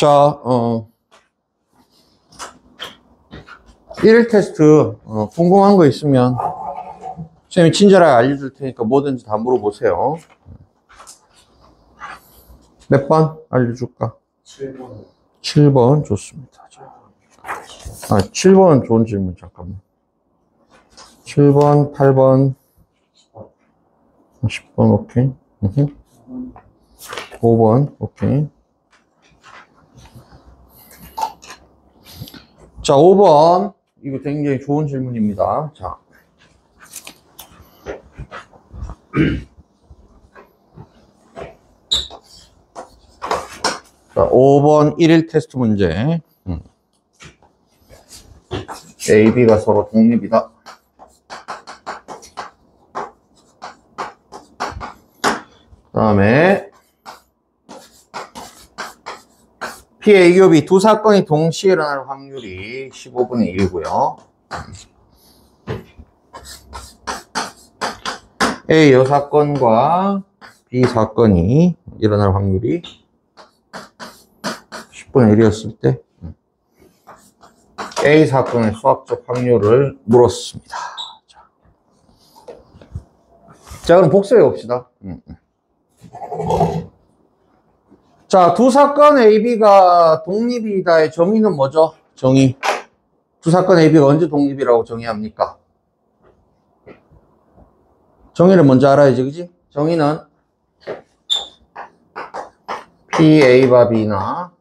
자, 1일 테스트, 궁금한 거 있으면, 선생님이 친절하게 알려줄 테니까 뭐든지 다 물어보세요. 몇 번 알려줄까? 7번. 7번, 좋습니다. 자. 7번은 좋은 질문, 잠깐만. 7번, 8번, 10번, 오케이. 5번, 오케이. 자, 5번. 이거 굉장히 좋은 질문입니다. 자. 자, 5번 1일 테스트 문제. A, B가 서로 독립이다. 그 다음에 P, A, 교비 두 사건이 동시에 일어날 확률이 15분의 1이고요. A 여사건과 B 사건이 일어날 확률이 10분의 1이었을 때 A 사건의 수학적 확률을 물었습니다. 자, 그럼 복습해 봅시다. 자, 두 사건 AB가 독립이다의 정의는 뭐죠? 정의. 두 사건 AB가 언제 독립이라고 정의합니까? 정의를 먼저 알아야지, 그지? 정의는 PA바 B나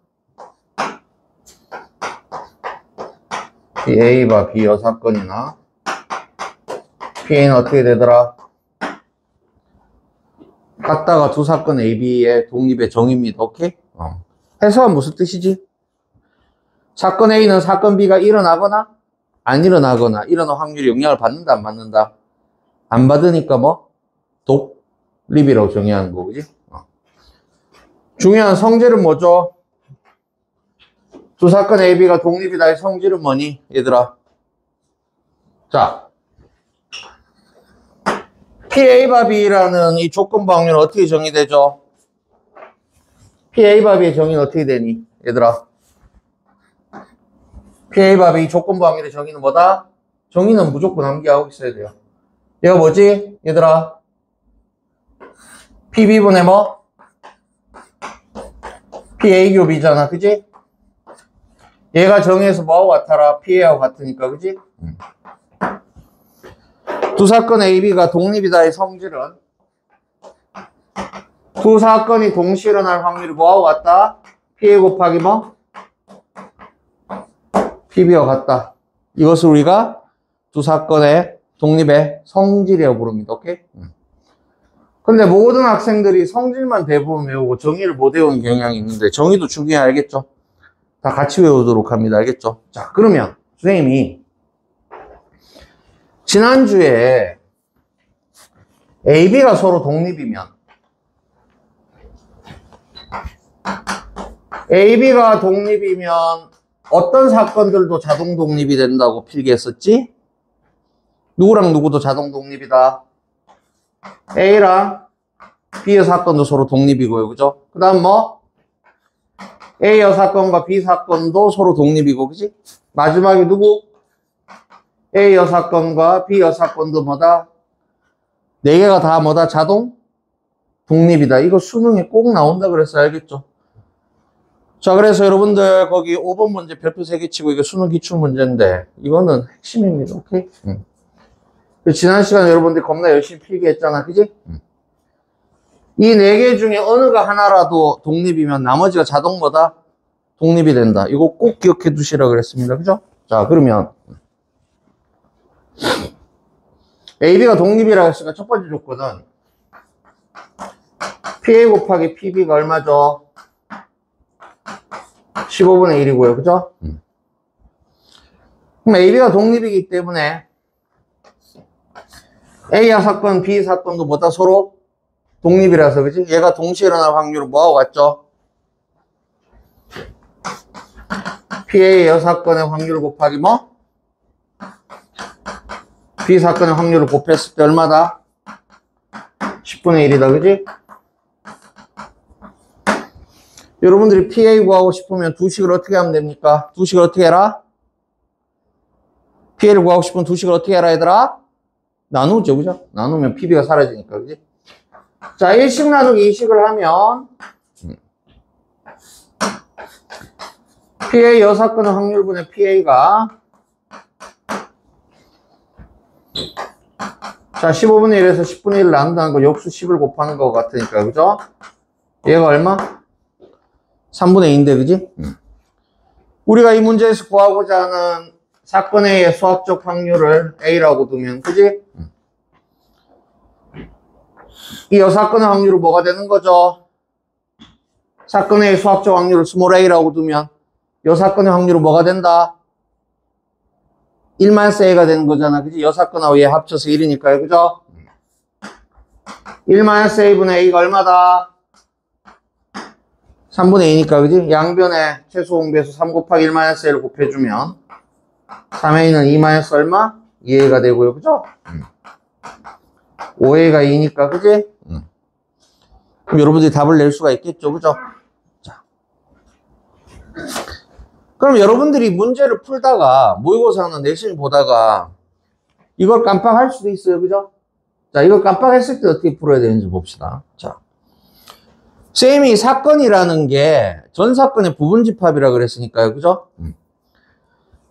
PA바 B 여사건이나 PA는 어떻게 되더라? 같다가 두 사건 AB의 독립의 정의입니다. 오케이? 해석은 무슨 뜻이지? 사건 A는 사건 B가 일어나거나 안 일어나거나 일어날 확률이 영향을 받는다 안 받는다? 안 받으니까 뭐? 독립이라고 정의하는 거, 그지? 중요한 성질은 뭐죠? 두 사건 AB가 독립이다의 성질은 뭐니? 얘들아. 자. PA바 B라는 이 조건부 확률은 어떻게 정의되죠? PA바 B의 정의는 어떻게 되니? 얘들아. PA바 B 조건부 확률의 정의는 뭐다? 정의는 무조건 암기하고 있어야 돼요. 얘가 뭐지? 얘들아. PB분의 뭐? PA 교비잖아. 그지? 얘가 정의해서 뭐하고 같아라? PA하고 같으니까. 그지? 두 사건 AB가 독립이다의 성질은 두 사건이 동시에 일어날 확률이 뭐하고 같다? PA 곱하기 뭐? PB와 같다. 이것을 우리가 두 사건의 독립의 성질이라고 부릅니다. 오케이? 근데 모든 학생들이 성질만 대부분 외우고 정의를 못 외우는 경향이 있는데 정의도 중요해. 알겠죠? 다 같이 외우도록 합니다. 알겠죠? 자, 그러면 선생님이 지난주에 AB가 서로 독립이면 AB가 독립이면 어떤 사건들도 자동 독립이 된다고 필기했었지? 누구랑 누구도 자동 독립이다. A랑 B의 사건도 서로 독립이고요. 그죠? 그 다음 뭐? A 여사건과 B 사건도 서로 독립이고, 그지? 마지막에 누구? A 여사건과 B 여사건도 뭐다? 네 개가 다 뭐다? 자동 독립이다. 이거 수능에 꼭 나온다 그랬어. 알겠죠? 자, 그래서 여러분들 거기 5번 문제 별표 3개 치고 이게 수능 기출 문제인데 이거는 핵심입니다. 오케이? 지난 시간에 여러분들이 겁나 열심히 필기했잖아. 그지? 이 4개 중에 어느가 하나라도 독립이면 나머지가 자동 뭐다? 독립이 된다. 이거 꼭 기억해 두시라 그랬습니다. 그죠? 자, 그러면 AB가 독립이라고 했으니까 첫 번째 조건은 PA 곱하기 PB가 얼마죠? 15분의 1이고요. 그죠? 그럼 AB가 독립이기 때문에 A야 사건, B 사건도 뭐다? 서로 독립이라서, 그지? 얘가 동시에 일어날 확률은 뭐하고 같죠? PA 여사건의 확률 곱하기 뭐? B 사건의 확률을 곱했을 때 얼마다? 10분의 1이다, 그지? 여러분들이 PA 구하고 싶으면 두 식을 어떻게 하면 됩니까? 두 식을 어떻게 해라? PA를 구하고 싶으면 두 식을 어떻게 해라, 얘들아? 나누죠, 그죠? 나누면 PB가 사라지니까, 그지? 자, 1식 나누기 2식을 하면, PA 여사건의 확률분의 PA가, 자, 15분의 1에서 10분의 1을 나눈다는 거, 역수 10을 곱하는 거 같으니까, 그죠? 얘가 얼마? 3분의 2인데, 그지? 우리가 이 문제에서 구하고자 하는 사건 A의 수학적 확률을 A라고 두면, 그지? 이 여사건의 확률은 뭐가 되는 거죠? 사건 A의 수학적 확률을 스몰 a라고 두면, 여사건의 확률은 뭐가 된다? 1-A가 되는 거잖아. 그지? 여사건하고 얘 합쳐서 1이니까요. 그죠? 1-A분의 A가 얼마다? 3분의 2니까, 그지? 양변에 최소 공배수 3 곱하기 1-A를 곱해주면 3A는 2- 얼마? 2A가 되고요. 그죠? 5A가 2니까, 그지? 그럼 여러분들이 답을 낼 수가 있겠죠. 그죠? 자. 그럼 여러분들이 문제를 풀다가, 모의고사나 내신 보다가 이걸 깜빡할 수도 있어요. 그죠? 자, 이걸 깜빡했을 때 어떻게 풀어야 되는지 봅시다. 자. 쌤이 사건이라는 게 전 사건의 부분집합이라 그랬으니까요. 그죠?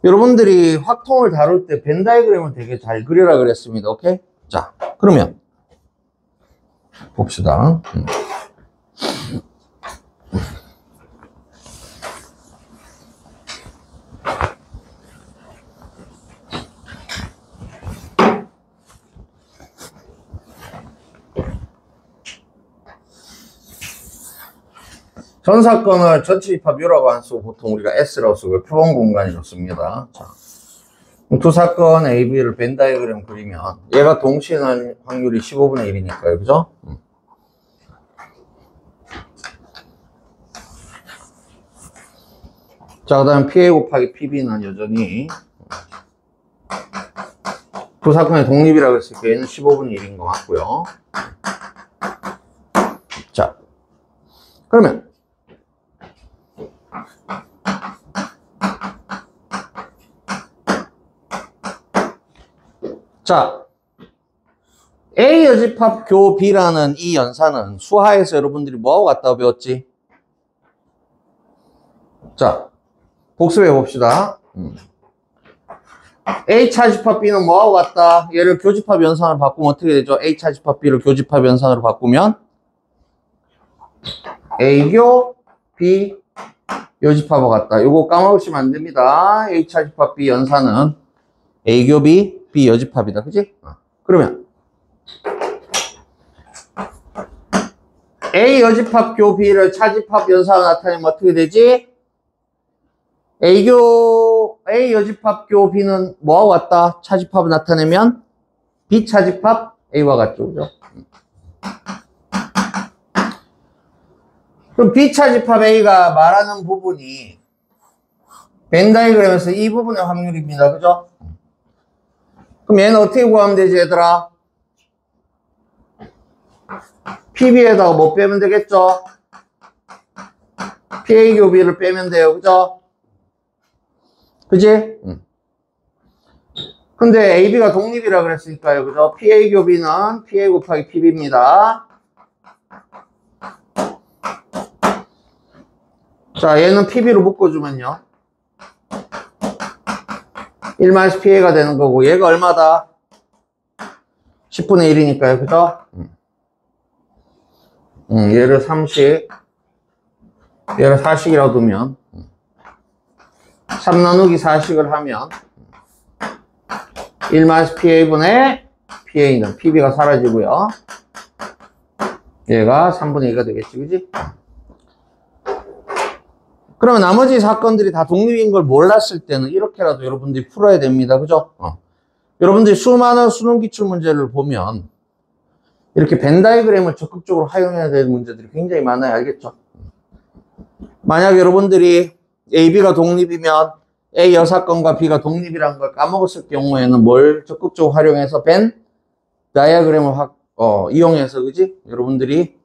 여러분들이 확통을 다룰 때 벤 다이그램을 되게 잘 그려라 그랬습니다. 오케이? 자, 그러면 봅시다. 전 사건을 전체 집합유라고 안 쓰고 보통 우리가 S라고 쓰고 표본 공간이라고 씁니다. 자, 두 사건 A, B를 벤 다이어그램 그리면 얘가 동시에 날 확률이 15분의 1이니까요. 그죠? 자, 그 다음에 PA 곱하기 PB는 여전히 두 사건의 독립이라고 했을 때 얘는 15분의 1인 것 같고요. 자, 그러면 자, A 여집합 교 B라는 이 연산은 수하에서 여러분들이 뭐하고 같다고 배웠지? 자, 복습해 봅시다. A 차집합 B는 뭐하고 같다? 얘를 교집합 연산으로 바꾸면 어떻게 되죠? A 차집합 B를 교집합 연산으로 바꾸면 A교 B 여집합하고 같다. 요거 까먹으시면 안 됩니다. A 차집합 B 연산은 A교 B B 여집합이다. 그지? 그러면 A 여집합 교 B를 차집합 연산으로 나타내면 어떻게 되지? A 여집합 교 B는 뭐하고 같다? 차집합을 나타내면 B 차집합 A와 같죠. 그죠? 그럼 B 차집합 A가 말하는 부분이 벤 다이그램에서 이 부분의 확률입니다. 그죠? 그럼 얘는 어떻게 구하면 되지, 얘들아? PB에다가 뭐 빼면 되겠죠? PA 교비를 빼면 돼요. 그죠? 그지? 근데 AB가 독립이라 그랬으니까요. 그죠? PA 교비는 PA 곱하기 PB입니다. 자, 얘는 PB로 묶어주면요. 1-PA가 되는 거고, 얘가 얼마다? 10분의 1이니까요. 그죠? 얘를 3식, 얘를 4식이라고 두면, 3 나누기 4식을 하면, 1-PA분의 PA는 PB가 사라지고요. 얘가 3분의 2가 되겠지, 그지? 그러면 나머지 사건들이 다 독립인 걸 몰랐을 때는 이렇게라도 여러분들이 풀어야 됩니다. 그죠? 여러분들이 수많은 수능 기출 문제를 보면 이렇게 벤 다이그램을 적극적으로 활용해야 되는 문제들이 굉장히 많아요. 알겠죠? 만약 여러분들이 A, B가 독립이면 A 여사건과 B가 독립이라는 걸 까먹었을 경우에는 뭘 적극적으로 활용해서 벤 다이어그램을 이용해서, 그지? 여러분들이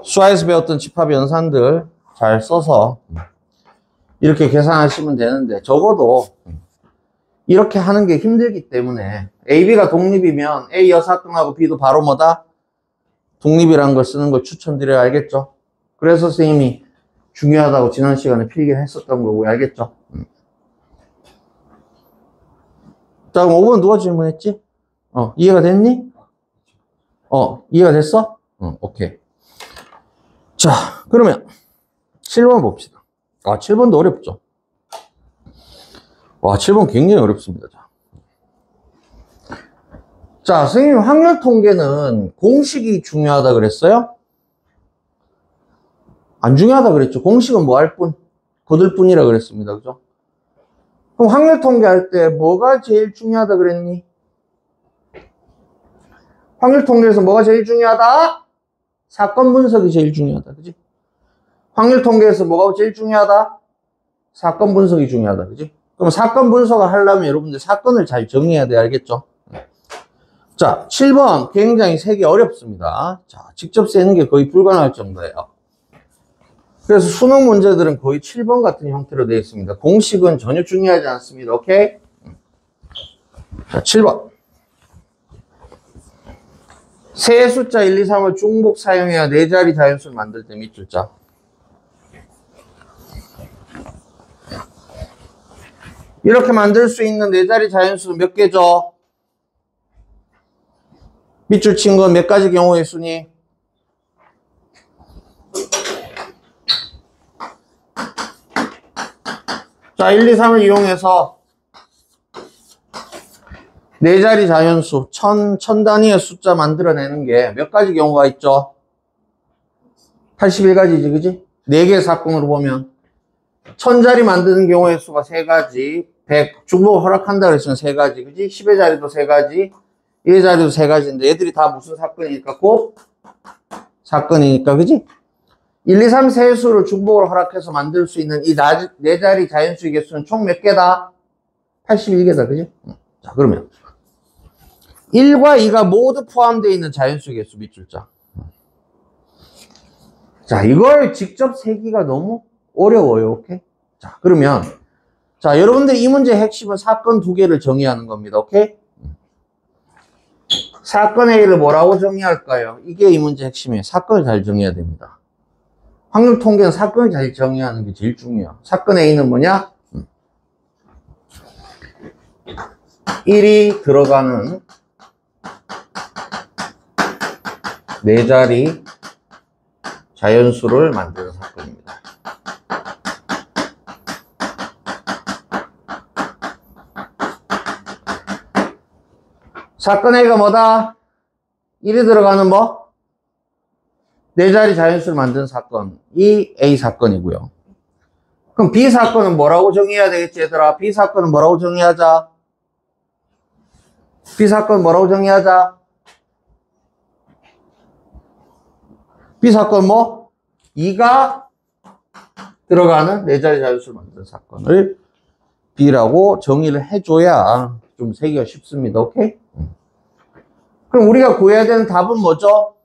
수화에서 배웠던 집합 연산들 잘 써서 이렇게 계산하시면 되는데, 적어도 이렇게 하는 게 힘들기 때문에 A, B가 독립이면 A 여사건하고 B도 바로 뭐다? 독립이라는 걸 쓰는 걸 추천드려요. 알겠죠? 그래서 선생님이 중요하다고 지난 시간에 필기했었던 거고, 알겠죠? 자, 그럼 5번 누가 질문했지? 이해가 됐니? 이해가 됐어? 오케이. 자, 그러면 7번 봅시다. 7번도 어렵죠? 7번 굉장히 어렵습니다. 자, 선생님 확률 통계는 공식이 중요하다 그랬어요? 안 중요하다 그랬죠? 공식은 뭐 할 뿐? 거들 뿐이라 그랬습니다. 그죠? 그럼 확률 통계 할 때 뭐가 제일 중요하다 그랬니? 확률 통계에서 뭐가 제일 중요하다? 사건 분석이 제일 중요하다. 그지? 확률 통계에서 뭐가 제일 중요하다? 사건 분석이 중요하다. 그지? 그럼 사건 분석을 하려면 여러분들 사건을 잘 정리해야 돼. 알겠죠? 자, 7번 굉장히 세기 어렵습니다. 자, 직접 세는 게 거의 불가능할 정도예요. 그래서 수능 문제들은 거의 7번 같은 형태로 되어 있습니다. 공식은 전혀 중요하지 않습니다. 오케이? 자, 7번. 세 숫자 1, 2, 3을 중복 사용해야 네 자리 자연수를 만들 때 밑줄 자. 이렇게 만들 수 있는 네 자리 자연수는 몇 개죠? 밑줄 친 건 몇 가지 경우의 수니? 자, 1, 2, 3을 이용해서 네 자리 자연수, 천 단위의 숫자 만들어내는 게 몇 가지 경우가 있죠? 81가지지, 그지? 4개의 사건으로 보면 1000자리 만드는 경우의 수가 3가지, 100, 중복 허락한다 그랬으면 3가지, 그지? 10의 자리도 3가지, 1의 자리도 3가지인데 얘들이 다 무슨 사건이니까? 곱 사건이니까, 그지? 1, 2, 3 세 수를 중복으로 허락해서 만들 수 있는 이 네 자리 자연수의 개수는 총 몇 개다? 81개다, 그지? 자, 그러면 1과 2가 모두 포함되어 있는 자연수의 개수 밑줄자. 자, 이걸 직접 세기가 너무 어려워요. 오케이? 자, 그러면 자, 여러분들 이 문제의 핵심은 사건 2개를 정의하는 겁니다. 오케이? 사건 A를 뭐라고 정의할까요? 이게 이 문제의 핵심이에요. 사건을 잘 정의해야 됩니다. 확률 통계는 사건을 잘 정의하는 게 제일 중요해요. 사건 A는 뭐냐? 1이 들어가는 네 자리 자연수를 만드는 사건입니다. 사건 A가 뭐다? 1이 들어가는 뭐? 네 자리 자연수를 만드는 사건이 A 사건이고요. 그럼 B 사건은 뭐라고 정의해야 되겠지, 얘들아? B 사건은 뭐라고 정의하자? B 사건 뭐라고 정의하자? B 사건 뭐? 2가 들어가는 네 자리 자연수를 만드는 사건을 B라고 정의를 해줘야 좀 세기가 쉽습니다. 오케이? 그럼 우리가 구해야 되는 답은 뭐죠?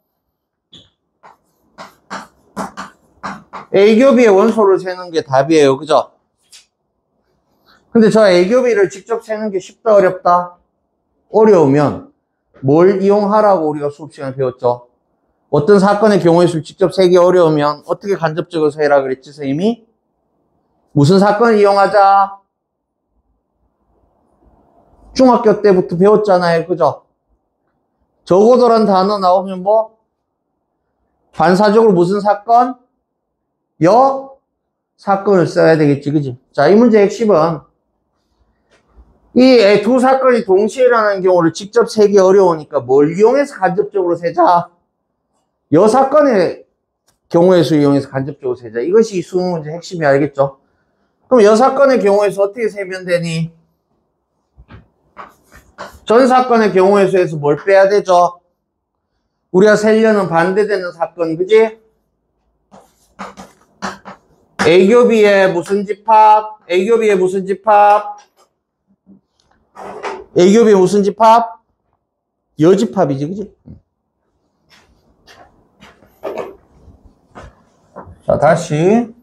A 곱이의 원소를 세는 게 답이에요. 그죠? 근데 저 A 곱이를 직접 세는 게 쉽다, 어렵다? 어려우면 뭘 이용하라고 우리가 수업 시간에 배웠죠? 어떤 사건의 경우의 수를 직접 세기 어려우면 어떻게 간접적으로 세라 그랬지, 선생님이? 무슨 사건을 이용하자? 중학교 때부터 배웠잖아요. 그죠? 적어도란 단어 나오면 뭐? 반사적으로 무슨 사건? 사건을 써야 되겠지, 그지? 자, 이 문제의 핵심은 이 두 사건이 동시에 일어나는 경우를 직접 세기 어려우니까 뭘 이용해서 간접적으로 세자? 사건의 경우의 수 이용해서 간접적으로 세자. 이것이 수능 문제 핵심이 알겠죠? 그럼 사건의 경우의 수 어떻게 세면 되니? 전 사건의 경우의 수에서 뭘 빼야 되죠? 우리가 세려는 반대되는 사건, 그지? A교비의 무슨 집합? A교비의 무슨 집합? A교비의 무슨 집합? 여집합이지, 그지? 자, 다시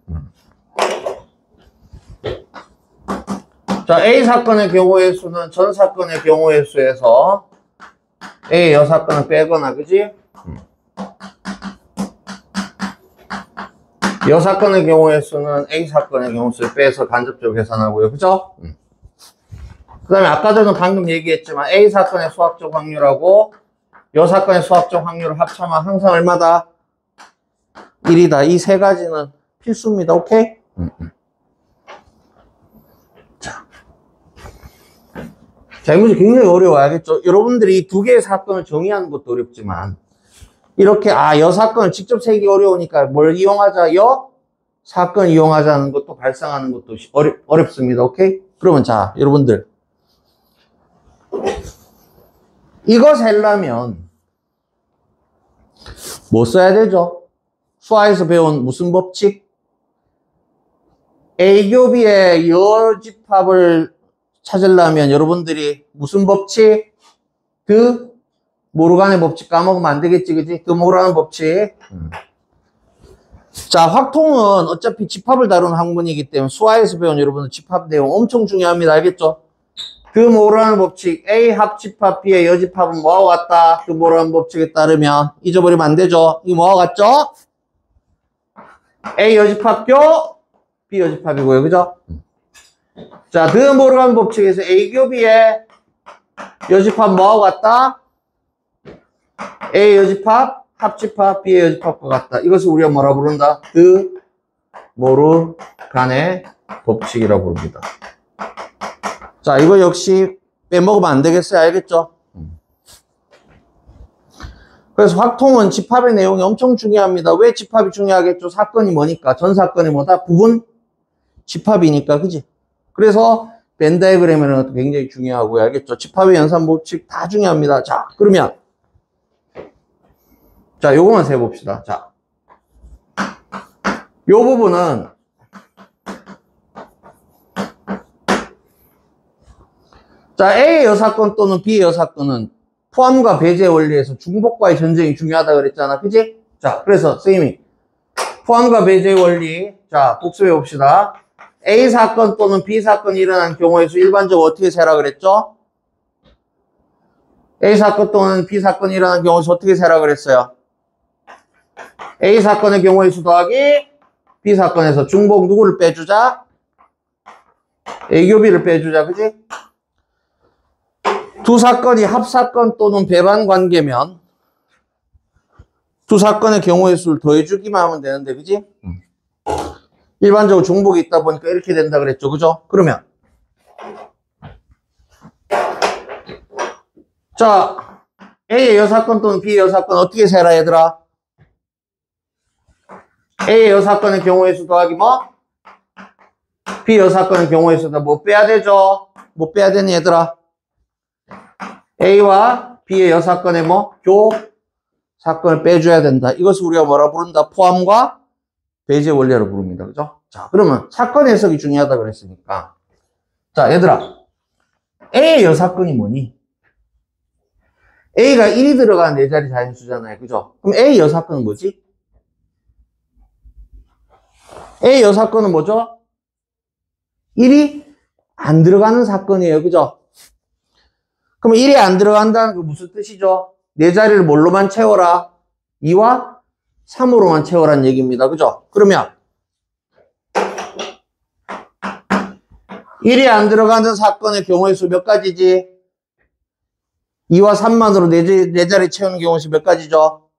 자, A 사건의 경우의 수는 전 사건의 경우의 수에서 A 여사건을 빼거나, 그지? 여사건의 경우의 수는 A 사건의 경우 수를 빼서 간접적으로 계산하고요. 그죠? 그 다음에 아까 전에 방금 얘기했지만 A 사건의 수학적 확률하고 여사건의 수학적 확률을 합쳐면 항상 얼마다? 1이다. 이 세 가지는 필수입니다. 오케이? 자, 이 문제 굉장히 어려워요. 알겠죠? 여러분들이 이 두 개의 사건을 정의하는 것도 어렵지만, 이렇게, 여사건을 직접 세기 어려우니까 뭘 이용하자? 사건 이용하자는 것도 발상하는 것도 어렵습니다. 오케이? 그러면 자, 여러분들. 이거 세려면, 뭐 써야 되죠? 수화에서 배운 무슨 법칙? A교비의 여집합을 찾으려면 여러분들이 무슨 법칙? 모르간의 법칙 까먹으면 안 되겠지, 그지? 모르간의 법칙. 자, 확통은 어차피 집합을 다루는 학문이기 때문에 수화에서 배운 여러분들 집합 내용 엄청 중요합니다. 알겠죠? 모르간의 법칙, A 합집합, B의 여집합은 뭐하고 같다? 모르간의 법칙에 따르면 잊어버리면 안 되죠? 이거 뭐하고 같죠? A 여집합교, B 여집합이고요. 그죠? 자, 모르간 법칙에서 A교비의 여집합 뭐하고 같다? A 여집합, 합집합, B의 여집합과 같다. 이것을 우리가 뭐라 부른다? 모르간의 법칙이라고 부릅니다. 자, 이거 역시 빼먹으면 안 되겠어요. 알겠죠? 그래서 확통은 집합의 내용이 엄청 중요합니다. 왜 집합이 중요하겠죠? 사건이 뭐니까? 전 사건이 뭐다? 부분 집합이니까, 그지? 그래서 벤 다이어그램에는 굉장히 중요하고요. 알겠죠? 집합의 연산 법칙 다 중요합니다. 자, 그러면 자, 요거만 세봅시다. 자, 요 부분은 자, A의 여사건 또는 B의 여사건은 포함과 배제 원리에서 중복과의 전쟁이 중요하다 그랬잖아. 그지? 자, 그래서 선생님이 포함과 배제 원리, 자, 복습해 봅시다. A 사건 또는 B 사건이 일어난 경우의 수 일반적으로 어떻게 세라 그랬죠? A 사건 또는 B 사건이 일어난 경우의 수 어떻게 세라 그랬어요? A 사건의 경우의 수 더하기 B 사건에서 중복 누구를 빼주자? A교비를 빼주자. 그지? 두 사건이 합사건 또는 배반 관계면 두 사건의 경우의 수를 더해주기만 하면 되는데, 그지? 일반적으로 중복이 있다 보니까 이렇게 된다 그랬죠. 그죠? 그러면 자, A의 여사건 또는 B의 여사건 어떻게 세라 얘들아? A의 여사건의 경우의 수 더하기 뭐? B 여사건의 경우의 수다. 뭐 빼야 되죠? 뭐 빼야 되니 얘들아? A와 B의 여사건의 뭐? 교 사건을 빼줘야 된다. 이것을 우리가 뭐라 부른다? 포함과 배제 원리로 부릅니다. 그죠? 자, 그러면 사건 해석이 중요하다 그랬으니까. 자, 얘들아. A의 여사건이 뭐니? A가 1이 들어간 4자리 자연수잖아요. 그죠? 그럼 A 여사건은 뭐지? A 여사건은 뭐죠? 1이 안 들어가는 사건이에요. 그죠? 그럼 1이 안 들어간다는 게 무슨 뜻이죠? 4자리를 뭘로만 채워라? 2와 3으로만 채워라는 얘기입니다. 그죠? 그러면 1이 안 들어가는 사건의 경우의 수 몇 가지지? 2와 3만으로 4자리 채우는 경우의 수 몇 가지죠?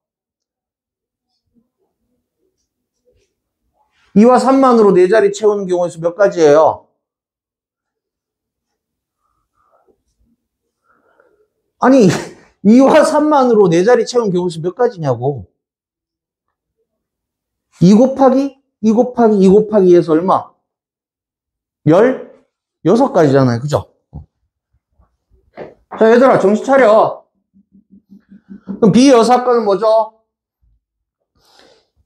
2와 3만으로 4자리 채우는 경우의 수 몇 가지예요? 아니 2와 3만으로 4자리 채우는 경우의 수 몇 가지냐고. 2 곱하기 2 곱하기 2 곱하기 2에서 얼마? 16가지잖아요. 그죠? 자, 얘들아 정신 차려. 그럼 B 여사건은 뭐죠?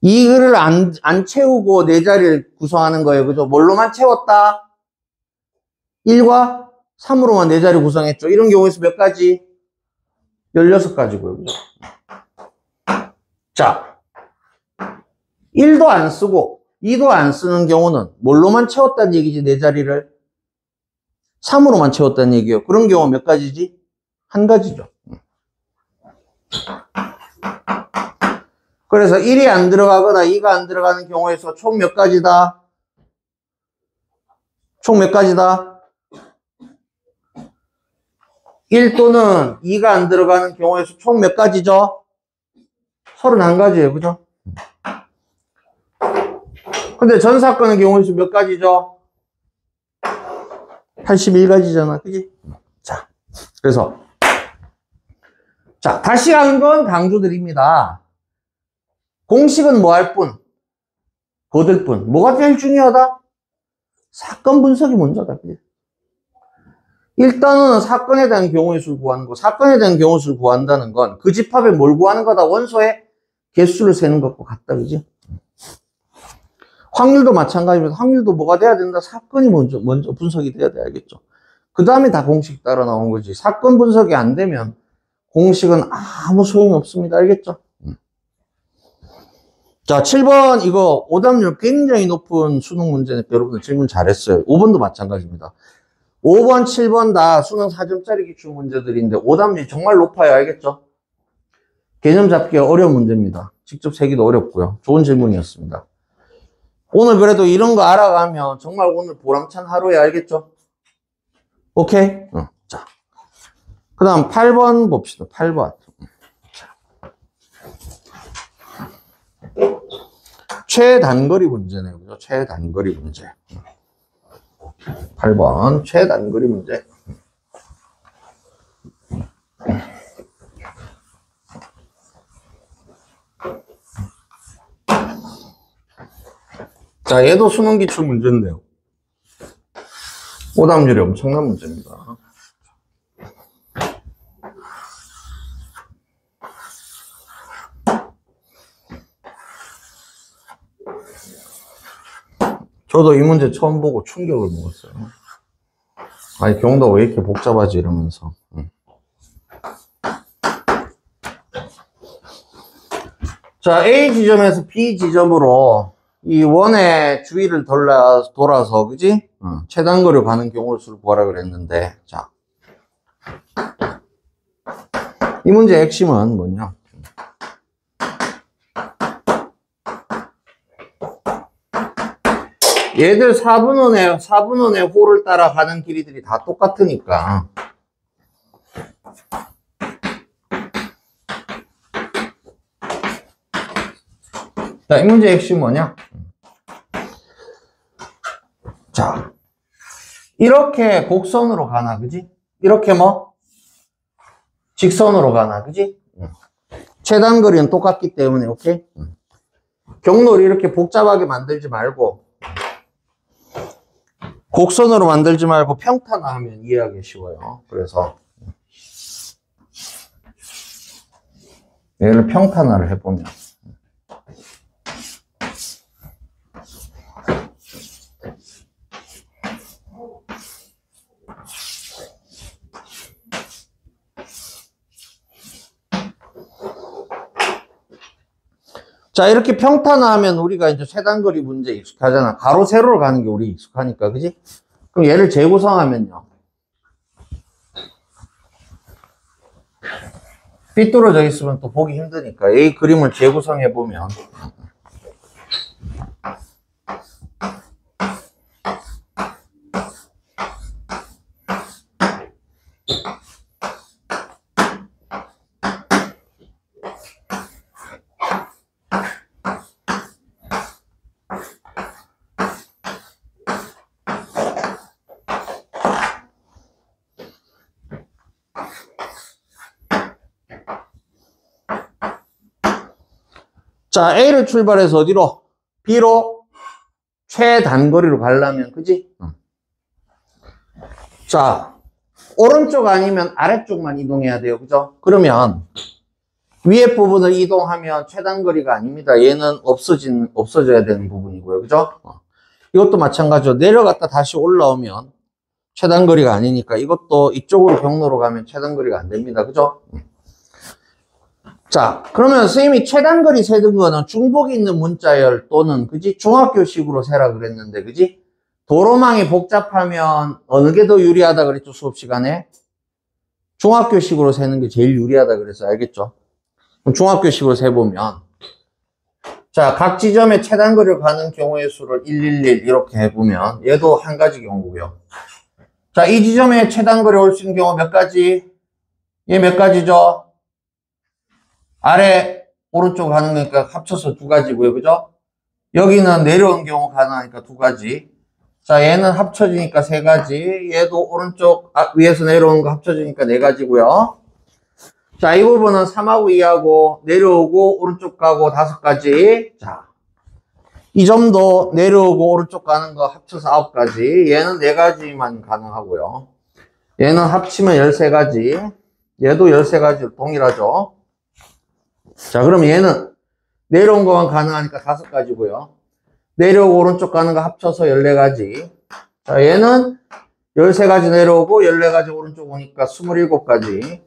이거를 안 채우고 4자리를 구성하는 거예요. 그죠? 뭘로만 채웠다? 1과 3으로만 4자리 구성했죠. 이런 경우에서 몇 가지? 16가지고요. 그죠? 자, 1도 안 쓰고 2도 안 쓰는 경우는 뭘로만 채웠다는 얘기지, 4자리를? 3으로만 채웠다는 얘기예요. 그런 경우 몇 가지지? 한 가지죠. 그래서 1이 안 들어가거나 2가 안 들어가는 경우에서 총 몇 가지다? 총 몇 가지다? 1 또는 2가 안 들어가는 경우에서 총 몇 가지죠? 31가지예요. 그죠? 근데 전 사건의 경우에서 몇 가지죠? 81가지잖아. 그지? 자, 그래서 자, 다시 한 번 강조드립니다. 공식은 뭐 할 뿐? 거들 뿐. 뭐가 제일 중요하다? 사건 분석이 먼저다. 그지? 일단은 사건에 대한 경우의 수를 구하는 거. 사건에 대한 경우의 수를 구한다는 건 그 집합에 뭘 구하는 거다? 원소의 개수를 세는 것과 같다. 그지? 확률도 마찬가지입니다. 확률도 뭐가 돼야 된다? 사건이 먼저 분석이 돼야 돼. 알겠죠? 그 다음에 다 공식 따라 나온 거지. 사건 분석이 안 되면 공식은 아무 소용이 없습니다. 알겠죠? 자, 7번 이거 오답률 굉장히 높은 수능 문제니까 여러분들 질문 잘했어요. 5번도 마찬가지입니다. 5번, 7번 다 수능 4점짜리 기출 문제들인데 오답률이 정말 높아요. 알겠죠? 개념 잡기가 어려운 문제입니다. 직접 세기도 어렵고요. 좋은 질문이었습니다. 오늘 그래도 이런 거 알아가면 정말 오늘 보람찬 하루에 알겠죠? 오케이? 자. 그 다음 8번 봅시다. 8번. 최단거리 문제네요. 그죠? 최단거리 문제. 8번. 최단거리 문제. 자, 얘도 수능 기출 문제인데요. 오답률이 엄청난 문제입니다. 저도 이 문제 처음 보고 충격을 먹었어요. 아니, 경도가 왜 이렇게 복잡하지? 이러면서. 자, A 지점에서 B 지점으로 이 원의 주위를 돌아서, 그지? 최단거리로 가는 경우의 수를 구하라 그랬는데, 자. 이 문제의 핵심은 뭐냐? 얘들 4분원의 호를 따라가는 길이들이 다 똑같으니까. 자, 이 문제의 핵심이 뭐냐? 자, 이렇게 곡선으로 가나, 그지? 이렇게 뭐? 직선으로 가나, 그지? 최단거리는 똑같기 때문에, 오케이? 경로를 이렇게 복잡하게 만들지 말고, 곡선으로 만들지 말고 평탄화하면 이해하기 쉬워요. 그래서 얘를 평탄화를 해보면 자, 이렇게 평탄화하면 우리가 이제 최단거리 문제 익숙하잖아. 가로, 세로로 가는 게 우리 익숙하니까, 그지? 그럼 얘를 재구성하면요. 삐뚤어져 있으면 또 보기 힘드니까 이 그림을 재구성해보면 자, A를 출발해서 어디로? B로 최단거리로 가려면, 그지? 자, 오른쪽 아니면 아래쪽만 이동해야 돼요. 그죠? 그러면 위에 부분을 이동하면 최단거리가 아닙니다. 얘는 없어져야 되는 부분이고요. 그죠? 이것도 마찬가지로 내려갔다 다시 올라오면 최단거리가 아니니까 이것도 이쪽으로 경로로 가면 최단거리가 안 됩니다. 그죠? 자, 그러면 선생님이 최단거리 세는 거는 중복이 있는 문자열 또는, 그지? 중학교식으로 세라 그랬는데, 그지? 도로망이 복잡하면 어느 게 더 유리하다 그랬죠, 수업 시간에? 중학교식으로 세는 게 제일 유리하다 그래서 알겠죠? 그럼 중학교식으로 세보면, 자, 각 지점에 최단거리를 가는 경우의 수를 111 이렇게 해보면, 얘도 한 가지 경우고요. 자, 이 지점에 최단거리 올 수 있는 경우 몇 가지? 얘 몇 가지죠? 아래, 오른쪽 가는 거니까 합쳐서 두 가지고요, 그죠? 여기는 내려온 경우 가능하니까 두 가지. 자, 얘는 합쳐지니까 세 가지. 얘도 오른쪽 위에서 내려오는 거 합쳐지니까 네 가지고요. 자, 이 부분은 3하고 2하고 내려오고 오른쪽 가고 다섯 가지. 자, 이 점도 내려오고 오른쪽 가는 거 합쳐서 9가지. 얘는 네 가지만 가능하고요. 얘는 합치면 13가지. 얘도 13가지 동일하죠. 자, 그럼 얘는 내려온 거만 가능하니까 5가지고요. 내려오고 오른쪽 가는 거 합쳐서 14가지. 자, 얘는 13가지 내려오고 14가지 오른쪽 오니까 27가지.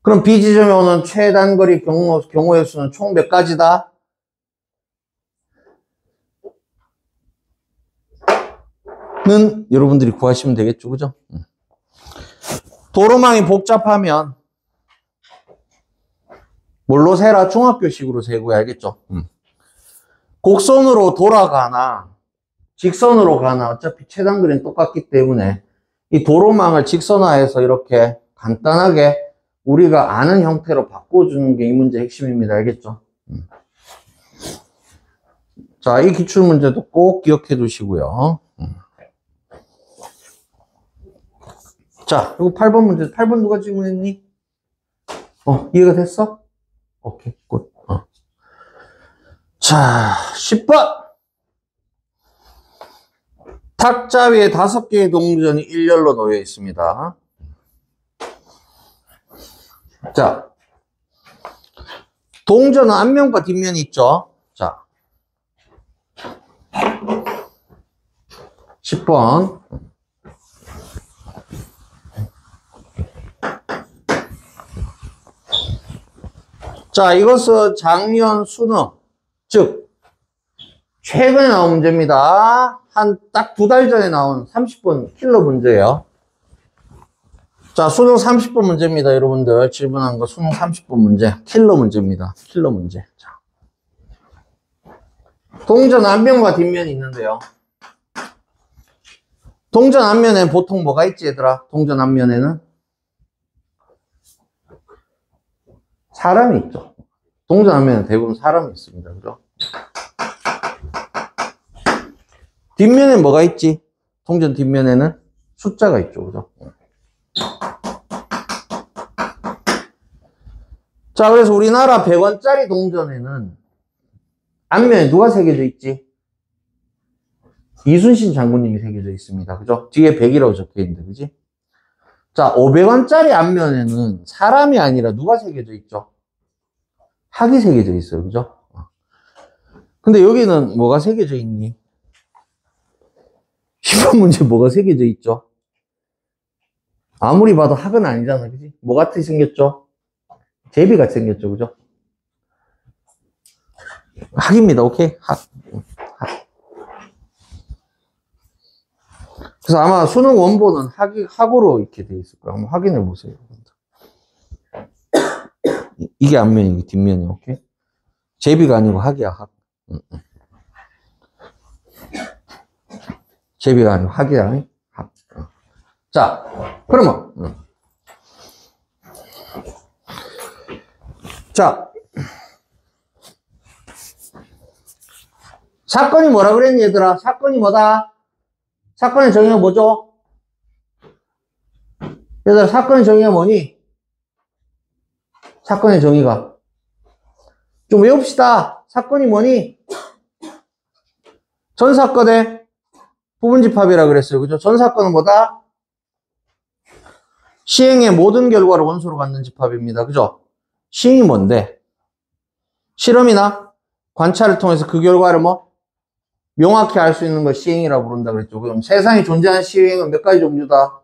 그럼 B 지점에 오는 최단거리 경우의 수는 총 몇 가지다? 는 여러분들이 구하시면 되겠죠, 그죠? 도로망이 복잡하면 뭘로 세라? 중학교식으로 세고야, 알겠죠? 곡선으로 돌아가나 직선으로 가나 어차피 최단거리는 똑같기 때문에 이 도로망을 직선화해서 이렇게 간단하게 우리가 아는 형태로 바꿔주는 게 이 문제의 핵심입니다. 알겠죠? 자, 이 기출문제도 꼭 기억해 두시고요. 자, 그리고 8번 문제. 8번 누가 질문했니? 이해가 됐어? 오케이, 굿. 자, 10번. 탁자 위에 5개의 동전이 일렬로 놓여 있습니다. 자, 동전은 앞면과 뒷면이 있죠? 자, 10번. 자, 이것은 작년 수능, 즉 최근에 나온 문제입니다. 딱 2달 전에 나온 30분 킬러 문제예요. 자, 수능 30분 문제입니다. 여러분들 질문한 거 수능 30분 문제, 킬러 문제입니다. 킬러 문제. 자, 동전 앞면과 뒷면이 있는데요. 동전 앞면에는 보통 뭐가 있지, 얘들아? 동전 앞면에는 사람이 있죠. 동전 앞면에는 대부분 사람이 있습니다. 그죠? 뒷면에는 뭐가 있지? 동전 뒷면에는 숫자가 있죠. 그죠? 자, 그래서 우리나라 100원짜리 동전에는 앞면에 누가 새겨져 있지? 이순신 장군님이 새겨져 있습니다. 그죠? 뒤에 100이라고 적혀 있는데, 그지? 자, 500원짜리 앞면에는 사람이 아니라 누가 새겨져 있죠? 학이 새겨져 있어요. 그죠? 근데 여기는 뭐가 새겨져 있니? 10번 문제 뭐가 새겨져 있죠? 아무리 봐도 학은 아니잖아. 그지? 뭐 같이 생겼죠? 제비같이 생겼죠. 그죠? 학입니다. 오케이? 학. 그래서 아마 수능 원본은 학으로 이렇게 돼 있을 거예요. 한번 확인해 보세요. 이게 앞면이고 뒷면이, 오케이? 제비가 아니고 학이야, 학. 제비가 아니고 학이야, 학. 자, 그러면, 자, 사건이 뭐라 그랬니, 얘들아? 사건이 뭐다? 사건의 정의가 뭐죠? 얘들아, 사건의 정의가 뭐니? 사건의 정의가. 좀 외웁시다. 사건이 뭐니? 전사건의 부분집합이라 그랬어요. 그죠? 전사건은 뭐다? 시행의 모든 결과를 원소로 갖는 집합입니다. 그죠? 시행이 뭔데? 실험이나 관찰을 통해서 그 결과를 명확히 알 수 있는 걸 시행이라고 부른다 그랬죠. 그럼 세상에 존재하는 시행은 몇 가지 종류다?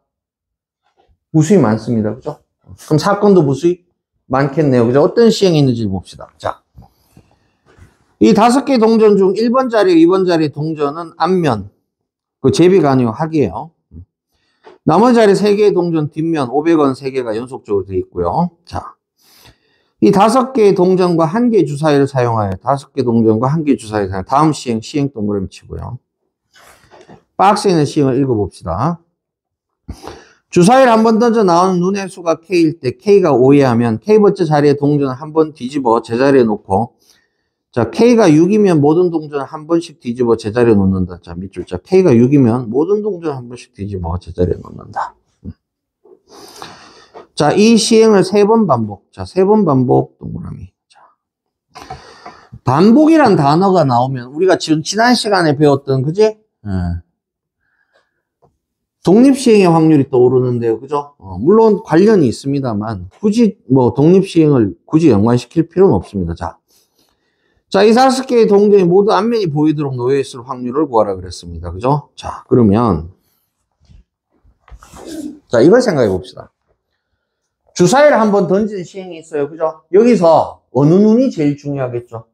무수히 많습니다. 그죠? 그럼 사건도 무수히 많겠네요. 그죠? 어떤 시행이 있는지 봅시다. 자, 이 5개 동전 중 1번 자리, 2번 자리 동전은 앞면, 그 제비가 아니고 학이에요. 나머지 자리 3개의 동전 뒷면 500원 3개가 연속적으로 되어 있고요. 자, 이 5개의 동전과 1개의 주사위를 사용하여 5개 동전과 1개의 주사위를 사용하여 다음 시행 동그라미 치고요. 박스에 있는 시행을 읽어봅시다. 주사위를 한번 던져 나오는 눈의 수가 K일 때 K가 5이하면 K번째 자리의 동전을 한번 뒤집어 제자리에 놓고, 자, K가 6이면 모든 동전을 한 번씩 뒤집어 제자리에 놓는다. 자, 밑줄. 자, K가 6이면 모든 동전을 한 번씩 뒤집어 제자리에 놓는다. 자, 이 시행을 3번 반복. 자, 3번 반복 동그라미. 자, 반복이란 단어가 나오면 우리가 지난 시간에 배웠던, 그지? 독립시행의 확률이 떠오르는데요. 그죠? 물론 관련이 있습니다만 굳이 뭐 독립시행을 굳이 연관시킬 필요는 없습니다. 자, 이 5개의 동전이 모두 앞면이 보이도록 놓여있을 확률을 구하라 그랬습니다. 그죠? 자, 그러면 자, 이걸 생각해 봅시다. 주사위를 한번 던지는 시행이 있어요. 그죠? 여기서 어느 눈이 제일 중요하겠죠?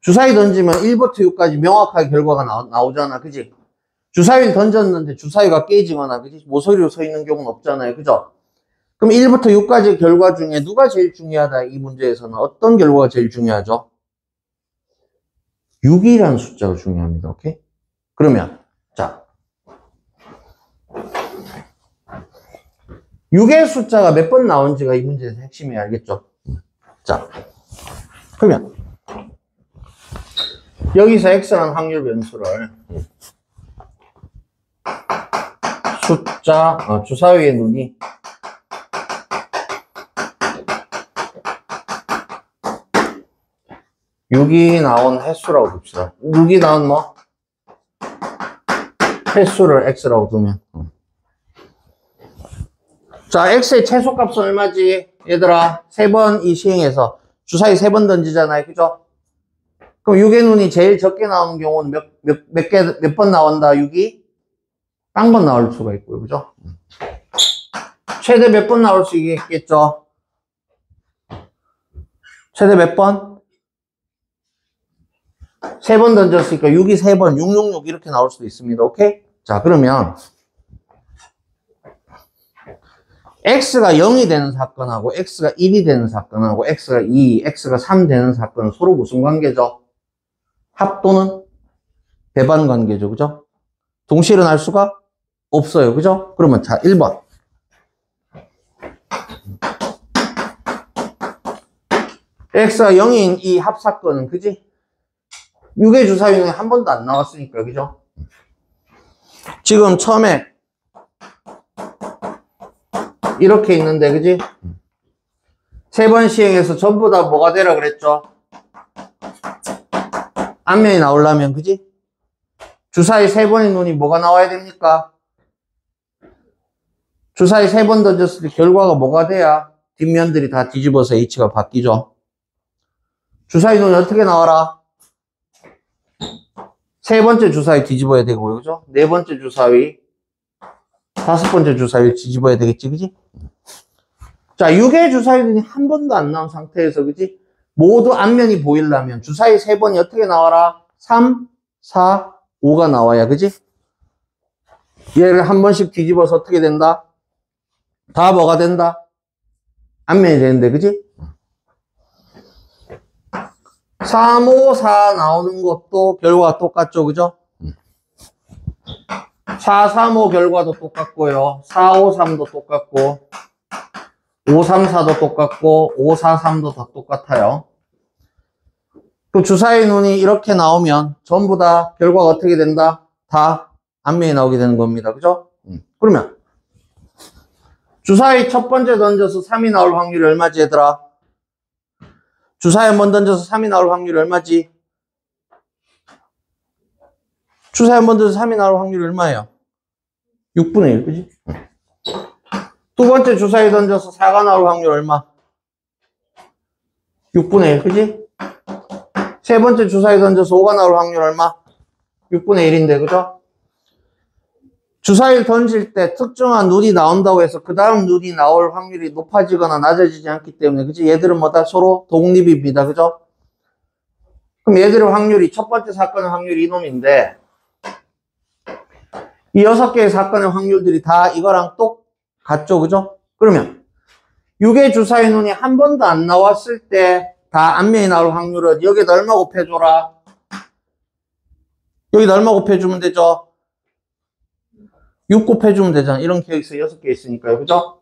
주사위 던지면 1부터 6까지 명확하게 결과가 나오잖아. 그지? 주사위를 던졌는데 주사위가 깨지거나, 그지? 모서리로 서 있는 경우는 없잖아요. 그죠? 그럼 1부터 6까지 결과 중에 누가 제일 중요하다? 이 문제에서는 어떤 결과가 제일 중요하죠? 6이라는 숫자가 중요합니다. 오케이? 그러면, 자. 6의 숫자가 몇 번 나온지가 이 문제에서 핵심이에요. 알겠죠? 자. 그러면, 여기서 X라는 확률 변수를 숫자, 주사위의 눈이 (6이) 나온 횟수라고 봅시다. 6이 나온 뭐? 횟수를 X라고 두면. 자, X의 최소값은 얼마지? 얘들아, 3번 이 시행해서 주사위 3번 던지잖아요. 그죠? 그럼 6의 눈이 제일 적게 나오는 경우는 몇 번 나온다? 6이? 한 번 나올 수가 있고요. 그죠? 최대 몇 번 나올 수 있겠죠? 최대 몇 번? 3번 던졌으니까 6이 3번, 666 이렇게 나올 수도 있습니다. 오케이? 자, 그러면 X가 0이 되는 사건하고 X가 1이 되는 사건하고 X가 2, X가 3 되는 사건은 서로 무슨 관계죠? 합 또는 배반 관계죠. 그죠? 동시에 일어날 수가 없어요. 그죠? 그러면 자, 1번. X가 0인 이 합사건은, 그지? 6의 주사위는 한 번도 안 나왔으니까, 그죠? 지금 처음에 이렇게 있는데, 그지? 3번 시행해서 전부 다 뭐가 되라 그랬죠? 앞면이 나오려면, 그지? 주사위 3번의 눈이 뭐가 나와야 됩니까? 주사위 3번 던졌을 때 결과가 뭐가 돼야 뒷면들이 다 뒤집어서 H가 바뀌죠? 주사위 눈이 어떻게 나와라? 3번째 주사위 뒤집어야 되고요. 그죠? 4번째 주사위, 5번째 주사위를 뒤집어야 되겠지, 그지? 자, 6의 주사위들이 한 번도 안 나온 상태에서, 그지? 모두 앞면이 보이려면 주사위 3번이 어떻게 나와라? 3, 4, 5가 나와야, 그지? 얘를 한 번씩 뒤집어서 어떻게 된다? 다 뭐가 된다? 앞면이 되는데, 그지? 3, 5, 4 나오는 것도 결과가 똑같죠, 그죠? 4, 3, 5 결과도 똑같고요. 4, 5, 3도 똑같고, 5, 3, 4도 똑같고, 5, 4, 3도 다 똑같아요. 그 주사위 눈이 이렇게 나오면 전부 다 결과가 어떻게 된다? 다 앞면이 나오게 되는 겁니다. 그죠? 그러면 주사위 첫 번째 던져서 3이 나올 확률이 얼마지, 얘들아? 주사위 한 번 던져서 3이 나올 확률이 얼마지? 주사위 한 번 던져서 3이 나올 확률이 얼마예요? 6분의 1, 그지? 두 번째 주사위 던져서 4가 나올 확률 얼마? 6분의 1, 그지? 세 번째 주사위 던져서 5가 나올 확률 얼마? 6분의 1인데, 그죠? 주사위를 던질 때 특정한 눈이 나온다고 해서 그 다음 눈이 나올 확률이 높아지거나 낮아지지 않기 때문에, 그지? 얘들은 뭐다? 서로 독립입니다. 그죠? 그럼 얘들의 확률이, 첫 번째 사건의 확률이 이놈인데, 이 6개의 사건의 확률들이 다 이거랑 똑같죠, 그죠? 그러면 6의 주사위 눈이 한 번도 안 나왔을 때 다 앞면이 나올 확률은 여기에다 얼마 곱해줘라? 여기다 얼마 곱해주면 되죠? 6 곱해주면 되잖아. 이런 케이스 6개 있으니까요, 그죠?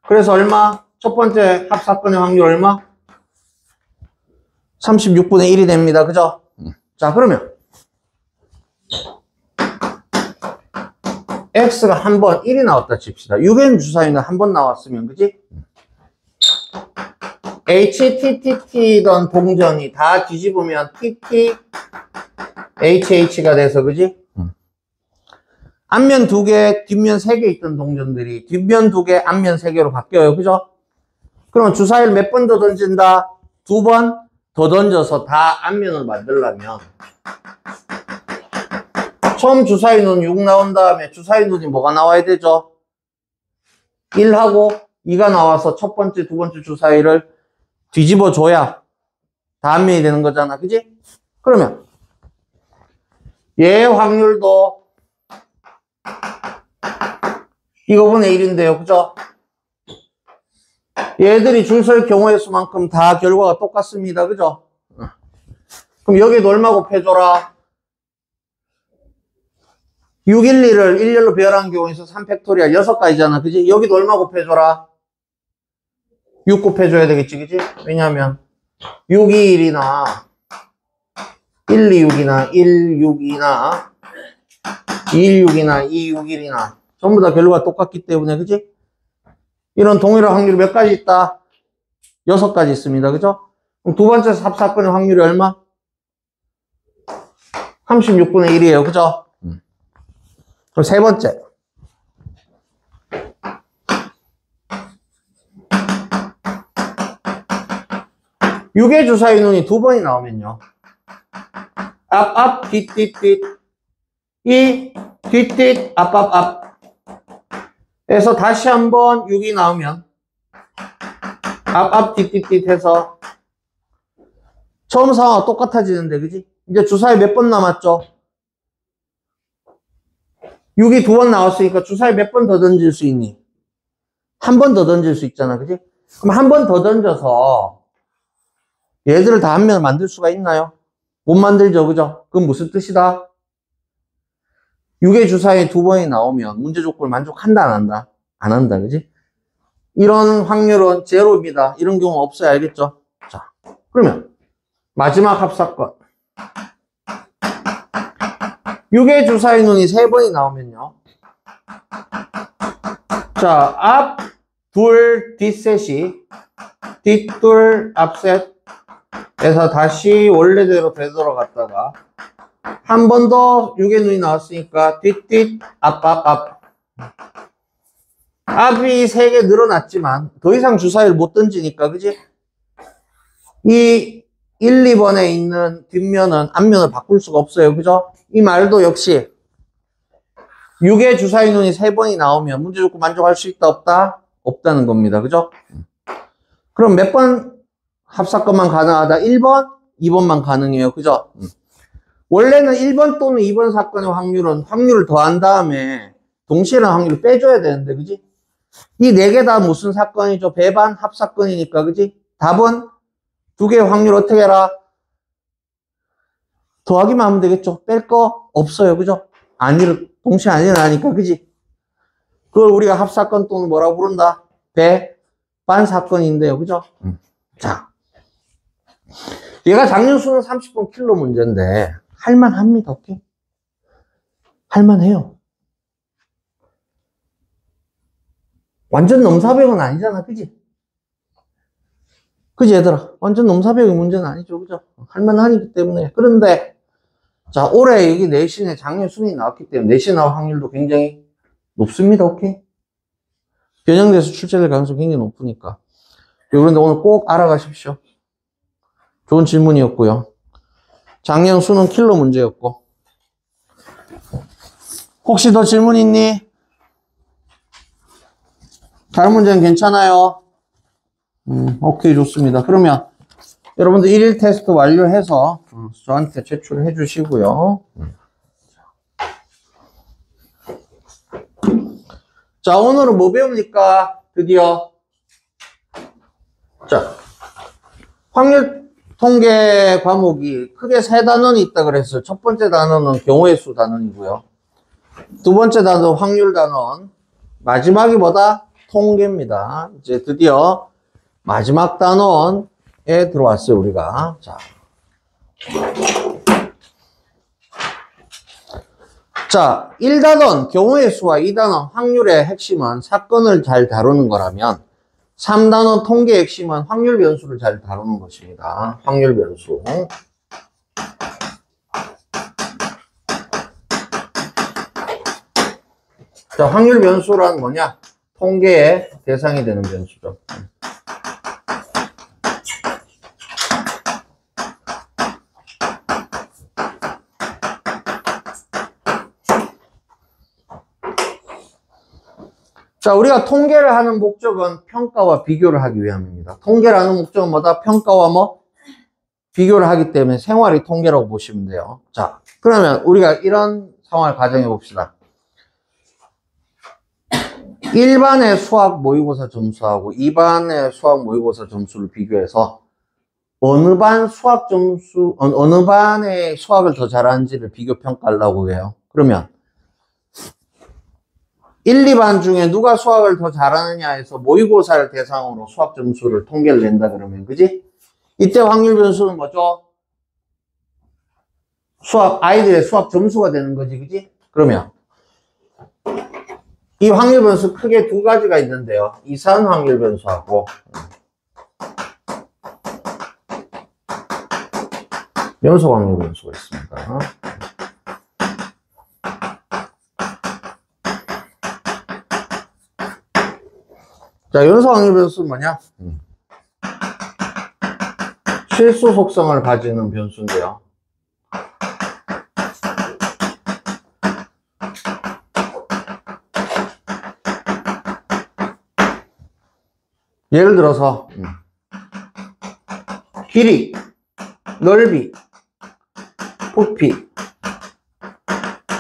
그래서 얼마? 첫 번째 합사건의 확률 얼마? 36분의 1이 됩니다, 그죠? 자, 그러면 x가 한 번 1이 나왔다 칩시다. 6의 주사위는 한 번 나왔으면, 그지? HTTT던 동전이 다 뒤집으면 TT, HH가 돼서, 그지? 앞면 2개, 뒷면 3개 있던 동전들이 뒷면 2개, 앞면 3개로 바뀌어요, 그죠? 그럼 주사위를 몇 번 더 던진다? 2번 더 던져서 다 앞면을 만들려면 처음 주사위 눈 6 나온 다음에 주사위 눈이 뭐가 나와야 되죠? 1하고 2가 나와서 첫 번째, 두 번째 주사위를 뒤집어 줘야 다 앞면이 되는 거잖아, 그지? 그러면 얘의 확률도 이거분의 1인데요, 그죠? 얘들이 줄 설 경우의 수만큼 다 결과가 똑같습니다, 그죠? 그럼 여기도 얼마 곱해줘라? 612를 1열로 배열한 경우에서 3팩토리얼 6가지잖아, 그지? 여기도 얼마 곱해줘라? 6 곱해줘야 되겠지, 그지? 왜냐하면 621이나 126이나 162나 216이나 261이나 전부 다 결과가 똑같기 때문에, 그지? 이런 동일한 확률이 몇 가지 있다? 6가지 있습니다, 그죠? 그럼 두 번째 합사건의 확률이 얼마? 36분의 1이에요, 그죠? 그럼 세 번째. 6의 주사위 눈이 2번이 나오면요. 앞, 뒷, 이, 뒷, 앞. 에서 다시 한번 6이 나오면 앞, 뒷 해서 처음 상황과 똑같아지는데, 그지? 이제 주사위 몇 번 남았죠? 6이 2번 나왔으니까 주사위 몇 번 더 던질 수 있니? 한 번 더 던질 수 있잖아, 그지? 그럼 한 번 더 던져서 얘들을 다 한 면을 만들 수가 있나요? 못 만들죠, 그죠? 그건 무슨 뜻이다? 6의 주사위 2번이 나오면 문제 조건을 만족한다, 안 한다? 안 한다, 그지? 이런 확률은 제로입니다. 이런 경우 없어요, 알겠죠? 자, 그러면 마지막 합사건 6의 주사위 눈이 3번이 나오면요. 자, 앞, 둘, 뒷셋이 뒷둘, 앞셋 에서 다시 원래대로 되돌아갔다가 한 번 더 6의 눈이 나왔으니까 뒷, 앞. 앞이 3개 늘어났지만 더 이상 주사위를 못 던지니까, 그지? 이 1, 2번에 있는 뒷면은 앞면을 바꿀 수가 없어요, 그죠? 이 말도 역시 6의 주사위 눈이 3번이 나오면 문제 조건 만족할 수 있다, 없다? 없다는 겁니다, 그죠? 그럼 몇 번 합사건만 가능하다? 1번, 2번만 가능해요, 그죠? 원래는 1번 또는 2번 사건의 확률을 더한 다음에 동시에는 확률을 빼줘야 되는데, 그지? 이 4개 다 무슨 사건이죠? 배반 합사건이니까, 그지? 답은 2개의 확률 어떻게 해라? 더하기만 하면 되겠죠? 뺄 거 없어요, 그죠? 동시에 안 일어나니까, 그지? 그걸 우리가 합사건 또는 뭐라고 부른다? 배반 사건인데요, 그죠? 자, 얘가 작년 수능 30분 킬로 문제인데 할만합니다, 오케이? 할만해요. 완전 넘사벽은 아니잖아, 그지? 그지, 얘들아? 완전 넘사벽의 문제는 아니죠, 그죠? 할만하기 때문에. 그런데 자, 올해 여기 내신에 작년 수능이 나왔기 때문에 내신 나올 확률도 굉장히 높습니다, 오케이? 변형돼서 출제될 가능성이 굉장히 높으니까. 그런데 오늘 꼭 알아가십시오. 좋은 질문이었고요. 작년 수능 킬러 문제였고. 혹시 더 질문 있니? 다른 문제는 괜찮아요? 오케이, 좋습니다. 그러면 여러분들 1일 테스트 완료해서 저한테 제출해 주시고요. 자, 오늘은 뭐 배웁니까? 드디어. 자, 확률 통계 과목이 크게 세 단원이 있다 그랬어요. 첫 번째 단원은 경우의 수 단원이고요. 두 번째 단원 확률 단원. 마지막이 뭐다? 통계입니다. 이제 드디어 마지막 단원에 들어왔어요, 우리가. 자, 1단원 경우의 수와 2단원 확률의 핵심은 사건을 잘 다루는 거라면 3단원 통계의 핵심은 확률 변수를 잘 다루는 것입니다. 확률 변수. 자, 확률 변수란 뭐냐? 통계의 대상이 되는 변수죠. 자, 우리가 통계를 하는 목적은 평가와 비교를 하기 위함입니다. 통계를 하는 목적은 뭐다? 평가와 비교를 하기 때문에 생활이 통계라고 보시면 돼요. 자, 그러면 우리가 이런 상황을 가정해 봅시다. 1반의 수학 모의고사 점수하고 2반의 수학 모의고사 점수를 비교해서 어느 반의 수학을 더 잘하는지를 비교 평가하려고 해요. 그러면 1, 2반 중에 누가 수학을 더 잘하느냐 해서 모의고사를 대상으로 수학 점수를 통계를 낸다 그러면, 그지? 이때 확률 변수는 뭐죠? 아이들의 수학 점수가 되는 거지, 그지? 그러면 이 확률 변수 크게 두 가지가 있는데요. 이산 확률 변수하고 연속 확률 변수가 있습니다. 자, 연속 확률 변수는 뭐냐? 실수 속성을 가지는 변수인데요. 예를 들어서 길이, 넓이, 부피,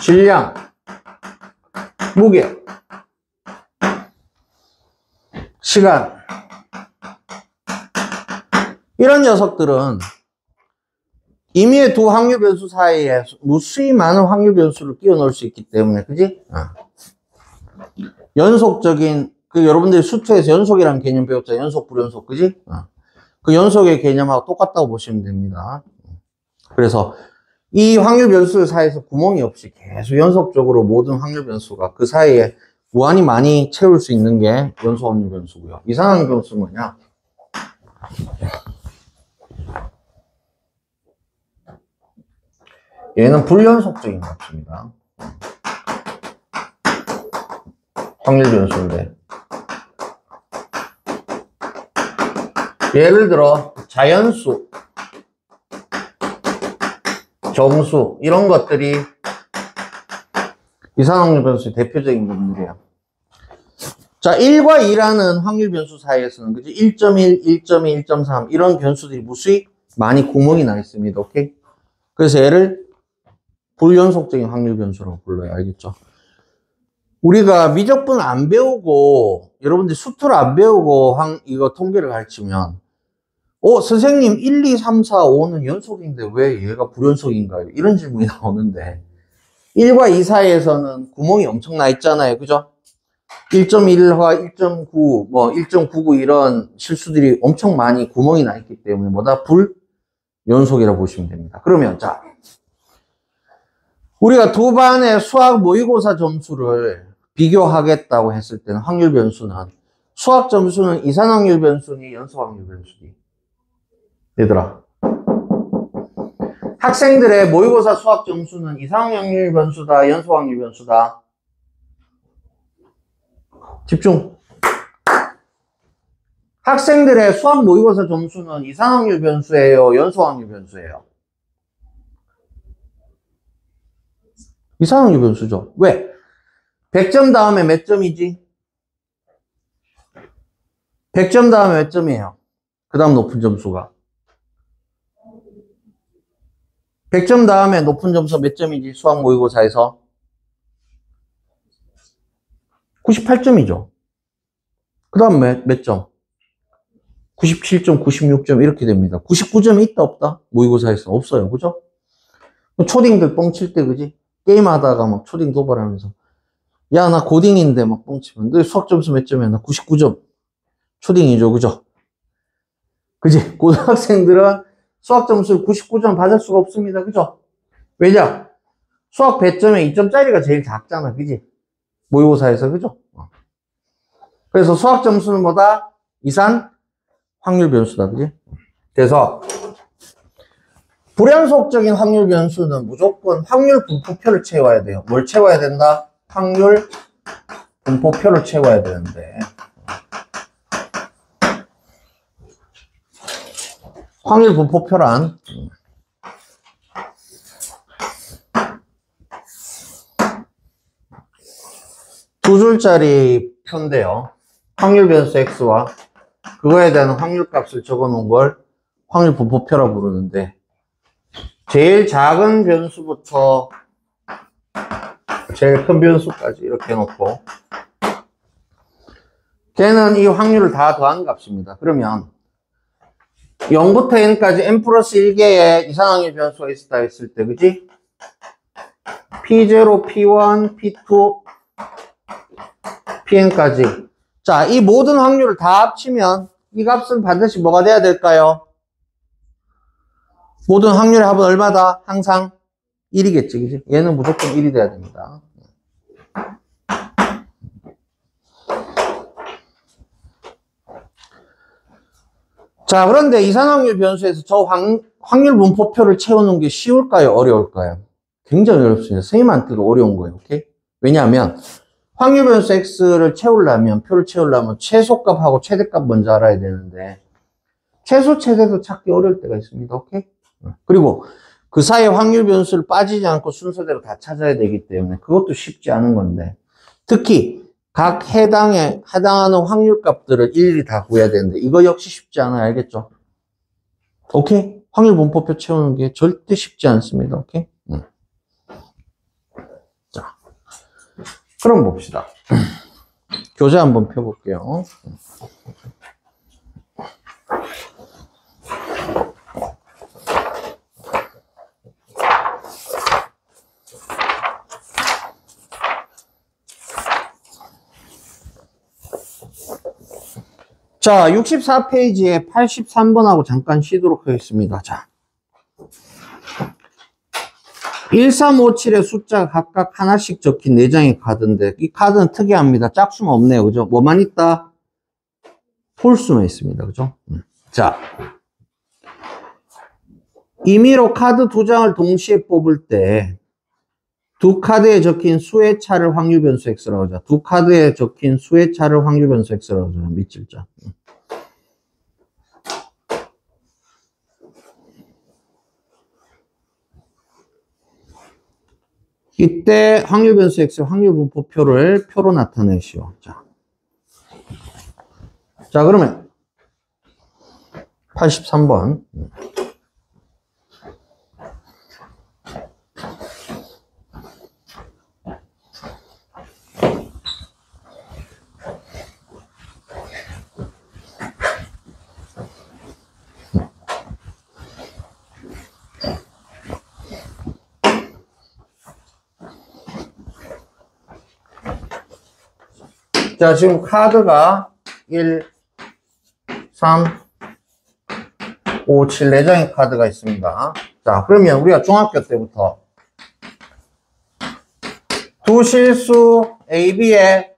질량, 무게, 시간, 이런 녀석들은 임의의 두 확률 변수 사이에 무수히 많은 확률 변수를 끼워 넣을 수 있기 때문에, 그지? 연속적인, 여러분들이 수투에서 연속이라는 개념 배웠잖아요. 연속, 불연속, 그지? 그 연속의 개념하고 똑같다고 보시면 됩니다. 그래서 이 확률 변수 사이에서 구멍이 없이 계속 연속적으로 모든 확률 변수가 그 사이에 무한히 많이 채울 수 있는 게 연속 확률 변수고요. 이산 확률 변수는 뭐냐? 얘는 불연속적인 값입니다. 확률 변수인데. 예를 들어 자연수, 정수 이런 것들이 이산 확률 변수의 대표적인 부분들이에요. 자, 1과 2라는 확률 변수 사이에서는 그지 1.1, 1.2, 1.3 이런 변수들이 무수히 많이 구멍이 나 있습니다. 오케이? 그래서 얘를 불연속적인 확률 변수라고 불러요. 알겠죠? 우리가 미적분 안 배우고 여러분들이 수투를 안 배우고 이거 통계를 가르치면 선생님 1, 2, 3, 4, 5는 연속인데 왜 얘가 불연속인가요? 이런 질문이 나오는데 1과 2 사이에서는 구멍이 엄청 나 있잖아요. 그죠? 1.1과 1.9, 1.99 이런 실수들이 엄청 많이 구멍이 나 있기 때문에 뭐다? 불연속이라고 보시면 됩니다. 그러면 자, 우리가 두 반의 수학 모의고사 점수를 비교하겠다고 했을 때는 확률 변수는 수학 점수는 이산 확률 변수니 연속 확률 변수니? 얘들아, 학생들의 모의고사 수학 점수는 이산 확률 변수다, 연속 확률 변수다? 집중. 학생들의 수학 모의고사 점수는 이산 확률 변수예요, 연속 확률 변수예요? 이산 확률 변수죠. 왜? 100점 다음에 몇 점이지? 100점 다음에 몇 점이에요? 그 다음 높은 점수가 100점 다음에 높은 점수 몇 점이지? 수학 모의고사에서 98점이죠. 그 다음 몇 점? 97점, 96점 이렇게 됩니다. 99점이 있다 없다? 모의고사에서 없어요. 그죠? 초딩들 뻥칠 때 그지? 게임하다가 막 초딩 도발하면서 야 나 고딩인데 막 뻥치면 너 수학 점수 몇 점이야? 나 99점. 초딩이죠. 그죠? 그지? 고등학생들은 수학 점수 99점 받을 수가 없습니다. 그죠? 왜냐? 수학 100점에 2점짜리가 제일 작잖아. 그지? 모의고사에서. 그죠? 그래서 수학 점수는 뭐다? 이산 확률 변수다. 그지? 그래서 불연속적인 확률 변수는 무조건 확률 분포표를 채워야 돼요. 뭘 채워야 된다? 확률 분포표를 채워야 되는데 확률 분포표란 두 줄짜리 표인데요. 확률 변수 x와 그거에 대한 확률 값을 적어 놓은 걸 확률 분포표라고 부르는데 제일 작은 변수부터 제일 큰 변수까지 이렇게 해놓고 걔는 이 확률을 다 더한 값입니다. 그러면 0부터 n까지 n 플러스 1개의 이상확률 변수가 있었다 했을 때 그지? P0, P1, P2, Pn까지 자, 이 모든 확률을 다 합치면 이 값은 반드시 뭐가 돼야 될까요? 모든 확률의 합은 얼마다? 항상 1이겠지, 그지? 얘는 무조건 1이 돼야 됩니다. 자, 그런데 이산확률 변수에서 저 확률 분포표를 채우는 게 쉬울까요? 어려울까요? 굉장히 어렵습니다. 선생님한테도 어려운 거예요. 오케이? 왜냐하면 확률 변수 x를 채우려면, 표를 채우려면 최소값하고 최대값 먼저 알아야 되는데 최소, 최대도 찾기 어려울 때가 있습니다. 오케이? 그리고 그 사이에 확률 변수를 빠지지 않고 순서대로 다 찾아야 되기 때문에 그것도 쉽지 않은 건데 특히 각 해당하는 확률 값들을 일일이 다 구해야 되는데 이거 역시 쉽지 않아요. 알겠죠? 오케이? 확률 분포표 채우는 게 절대 쉽지 않습니다. 오케이? 자, 그럼 봅시다. 교재 한번 펴볼게요. 자, 64페이지에 83번하고 잠깐 쉬도록 하겠습니다. 자, 1357의 숫자가 각각 하나씩 적힌 4장의 카드인데 이 카드는 특이합니다. 짝수는 없네요. 그죠? 뭐만 있다? 홀수만 있습니다. 그죠? 자, 임의로 카드 2장을 동시에 뽑을 때 두 카드에 적힌 수의 차를 확률 변수 x라고 하죠. 두 카드에 적힌 수의 차를 확률 변수 x라고 하죠. 밑줄자. 이때 확률 변수 x 확률 분포표를 표로 나타내시오. 자, 그러면 83번. 자, 지금 카드가 1, 3, 5, 7, 4장의 카드가 있습니다. 자, 그러면 우리가 중학교 때부터 두 실수 A, B의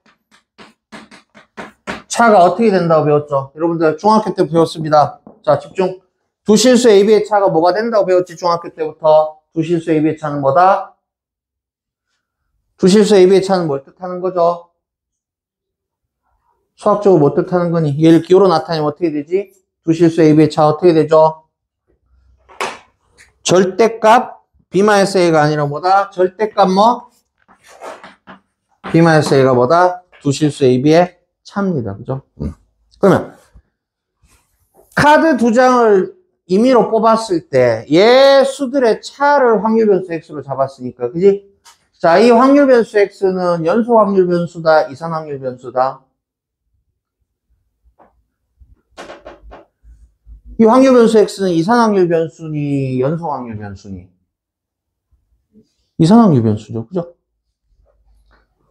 차가 어떻게 된다고 배웠죠? 여러분들 중학교 때 배웠습니다. 자, 집중. 두 실수 A, B의 차가 뭐가 된다고 배웠지? 중학교 때부터. 두 실수 A, B의 차는 뭐다? 두 실수 A, B의 차는 뭘 뜻하는 거죠? 수학적으로 뭐 뜻하는 거니? 얘를 기호로 나타내면 어떻게 되지? 두 실수 A, B의 차 어떻게 되죠? 절대값 B-A가 아니라 뭐다? 절대값 뭐? B-A가 뭐다? 두 실수 A, B의 차입니다. 그죠? 그러면 카드 2장을 임의로 뽑았을 때 얘 수들의 차를 확률 변수 x로 잡았으니까, 그지? 자, 이 확률 변수 x는 연속 확률 변수다, 이산 확률 변수다. 이 확률 변수 x는 이산 확률 변수니 연속 확률 변수니? 이산 확률 변수죠, 그죠?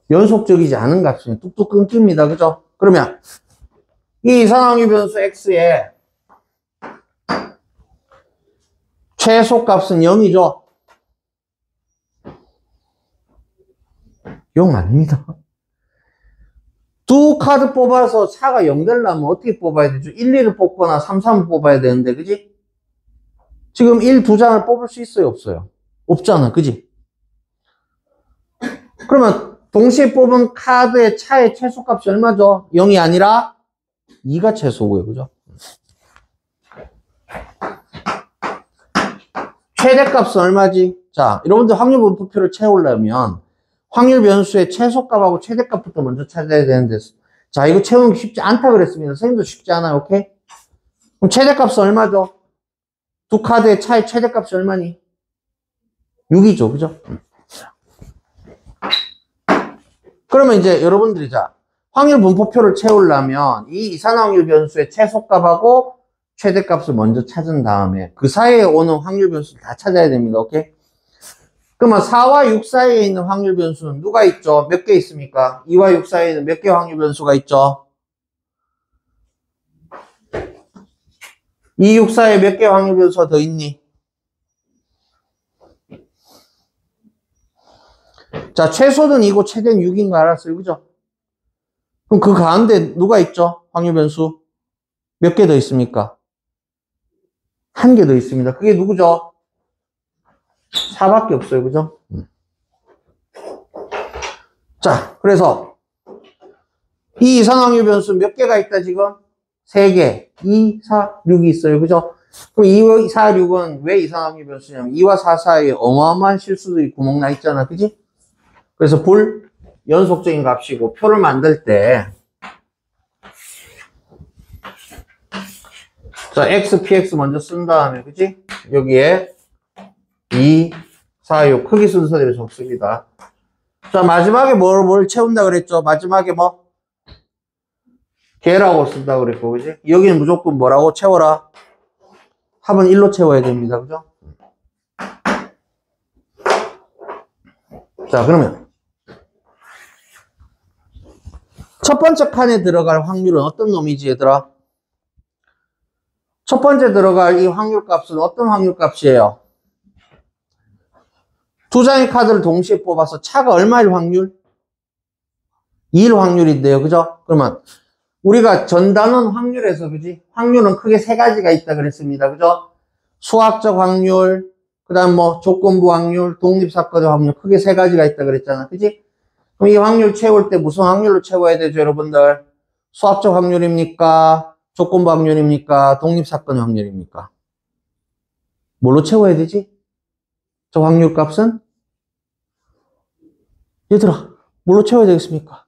연속적이지 않은 값이니 뚝뚝 끊깁니다, 그죠? 그러면 이 이산 확률 변수 x의 최소값은 0이죠? 0 아닙니다. 두 카드 뽑아서 차가 0 되려면 어떻게 뽑아야 되죠? 1, 2를 뽑거나 3, 3을 뽑아야 되는데, 그지? 지금 1, 2장을 뽑을 수 있어요, 없어요? 없잖아, 그지? 그러면 동시에 뽑은 카드의 차의 최소값이 얼마죠? 0이 아니라 2가 최소고요, 그죠? 최대값은 얼마지? 자, 여러분들 확률 분포표를 채우려면 확률 변수의 최소값하고 최대값부터 먼저 찾아야 되는데, 자, 이거 채우는 게 쉽지 않다 그랬습니다. 선생님도 쉽지 않아요, 오케이? 그럼 최대값은 얼마죠? 두 카드의 차의 최대값이 얼마니? 6이죠, 그죠? 그러면 이제 여러분들이 자, 확률 분포표를 채우려면 이 이산 확률 변수의 최소값하고 최대값을 먼저 찾은 다음에 그 사이에 오는 확률 변수를 다 찾아야 됩니다. 오케이? 그러면 4와 6 사이에 있는 확률 변수는 누가 있죠? 몇 개 있습니까? 2와 6 사이에는 몇 개 확률 변수가 있죠? 2, 6 사이에 몇 개 확률 변수가 더 있니? 자, 최소는 2고 최대는 6인 거 알았어요, 그죠? 그럼 그 가운데 누가 있죠? 확률 변수 몇 개 더 있습니까? 한 개 더 있습니다. 그게 누구죠? 4밖에 없어요, 그죠? 자, 그래서 이 이산 확률 변수 몇 개가 있다 지금? 3개 2, 4, 6이 있어요, 그죠? 그럼 2, 4, 6은 왜 이산 확률 변수냐면 2와 4 사이에 어마어마한 실수들이 구멍 나 있잖아, 그지? 그래서 불연속적인 값이고 표를 만들 때 자, x, px 먼저 쓴 다음에, 그지? 여기에 2, 4, 6 크기 순서대로 적습니다. 자, 마지막에 뭘 채운다 그랬죠? 마지막에 뭐? 개라고 쓴다 그랬고, 그지? 여기는 무조건 뭐라고 채워라? 합은 1로 채워야 됩니다, 그죠? 자, 그러면 첫 번째 칸에 들어갈 확률은 어떤 놈이지, 얘들아? 첫 번째 들어갈 이 확률 값은 어떤 확률 값이에요? 두 장의 카드를 동시에 뽑아서 차가 얼마일 확률? 2일 확률인데요, 그죠? 그러면 우리가 전단원 확률에서, 그지? 확률은 크게 세 가지가 있다 그랬습니다, 그죠? 수학적 확률, 그 다음 뭐 조건부 확률, 독립사건의 확률, 크게 세 가지가 있다 그랬잖아, 그지? 그럼 이 확률 채울 때 무슨 확률로 채워야 되죠, 여러분들? 수학적 확률입니까? 조건부 확률입니까? 독립사건의 확률입니까? 뭘로 채워야 되지? 저 확률 값은? 얘들아, 뭘로 채워야 되겠습니까?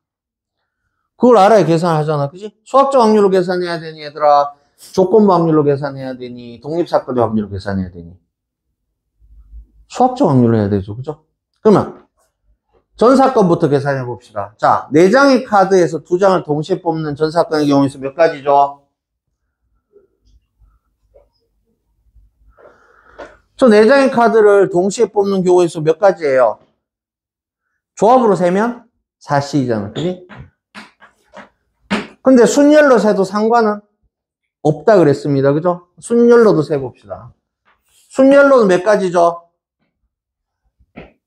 그걸 알아야 계산을 하잖아, 그지? 수학적 확률로 계산해야 되니, 얘들아? 조건부 확률로 계산해야 되니? 독립사건의 확률로 계산해야 되니? 수학적 확률로 해야 되죠, 그죠? 그러면 전 사건부터 계산해 봅시다. 자, 4장의 카드에서 2장을 동시에 뽑는 전 사건의 경우에서 몇 가지죠? 저 4장의 카드를 동시에 뽑는 경우에서 몇 가지예요? 조합으로 세면 4C잖아, 그지? 근데 순열로 세도 상관은 없다 그랬습니다, 그죠? 순열로도 세봅시다. 순열로는 몇 가지죠?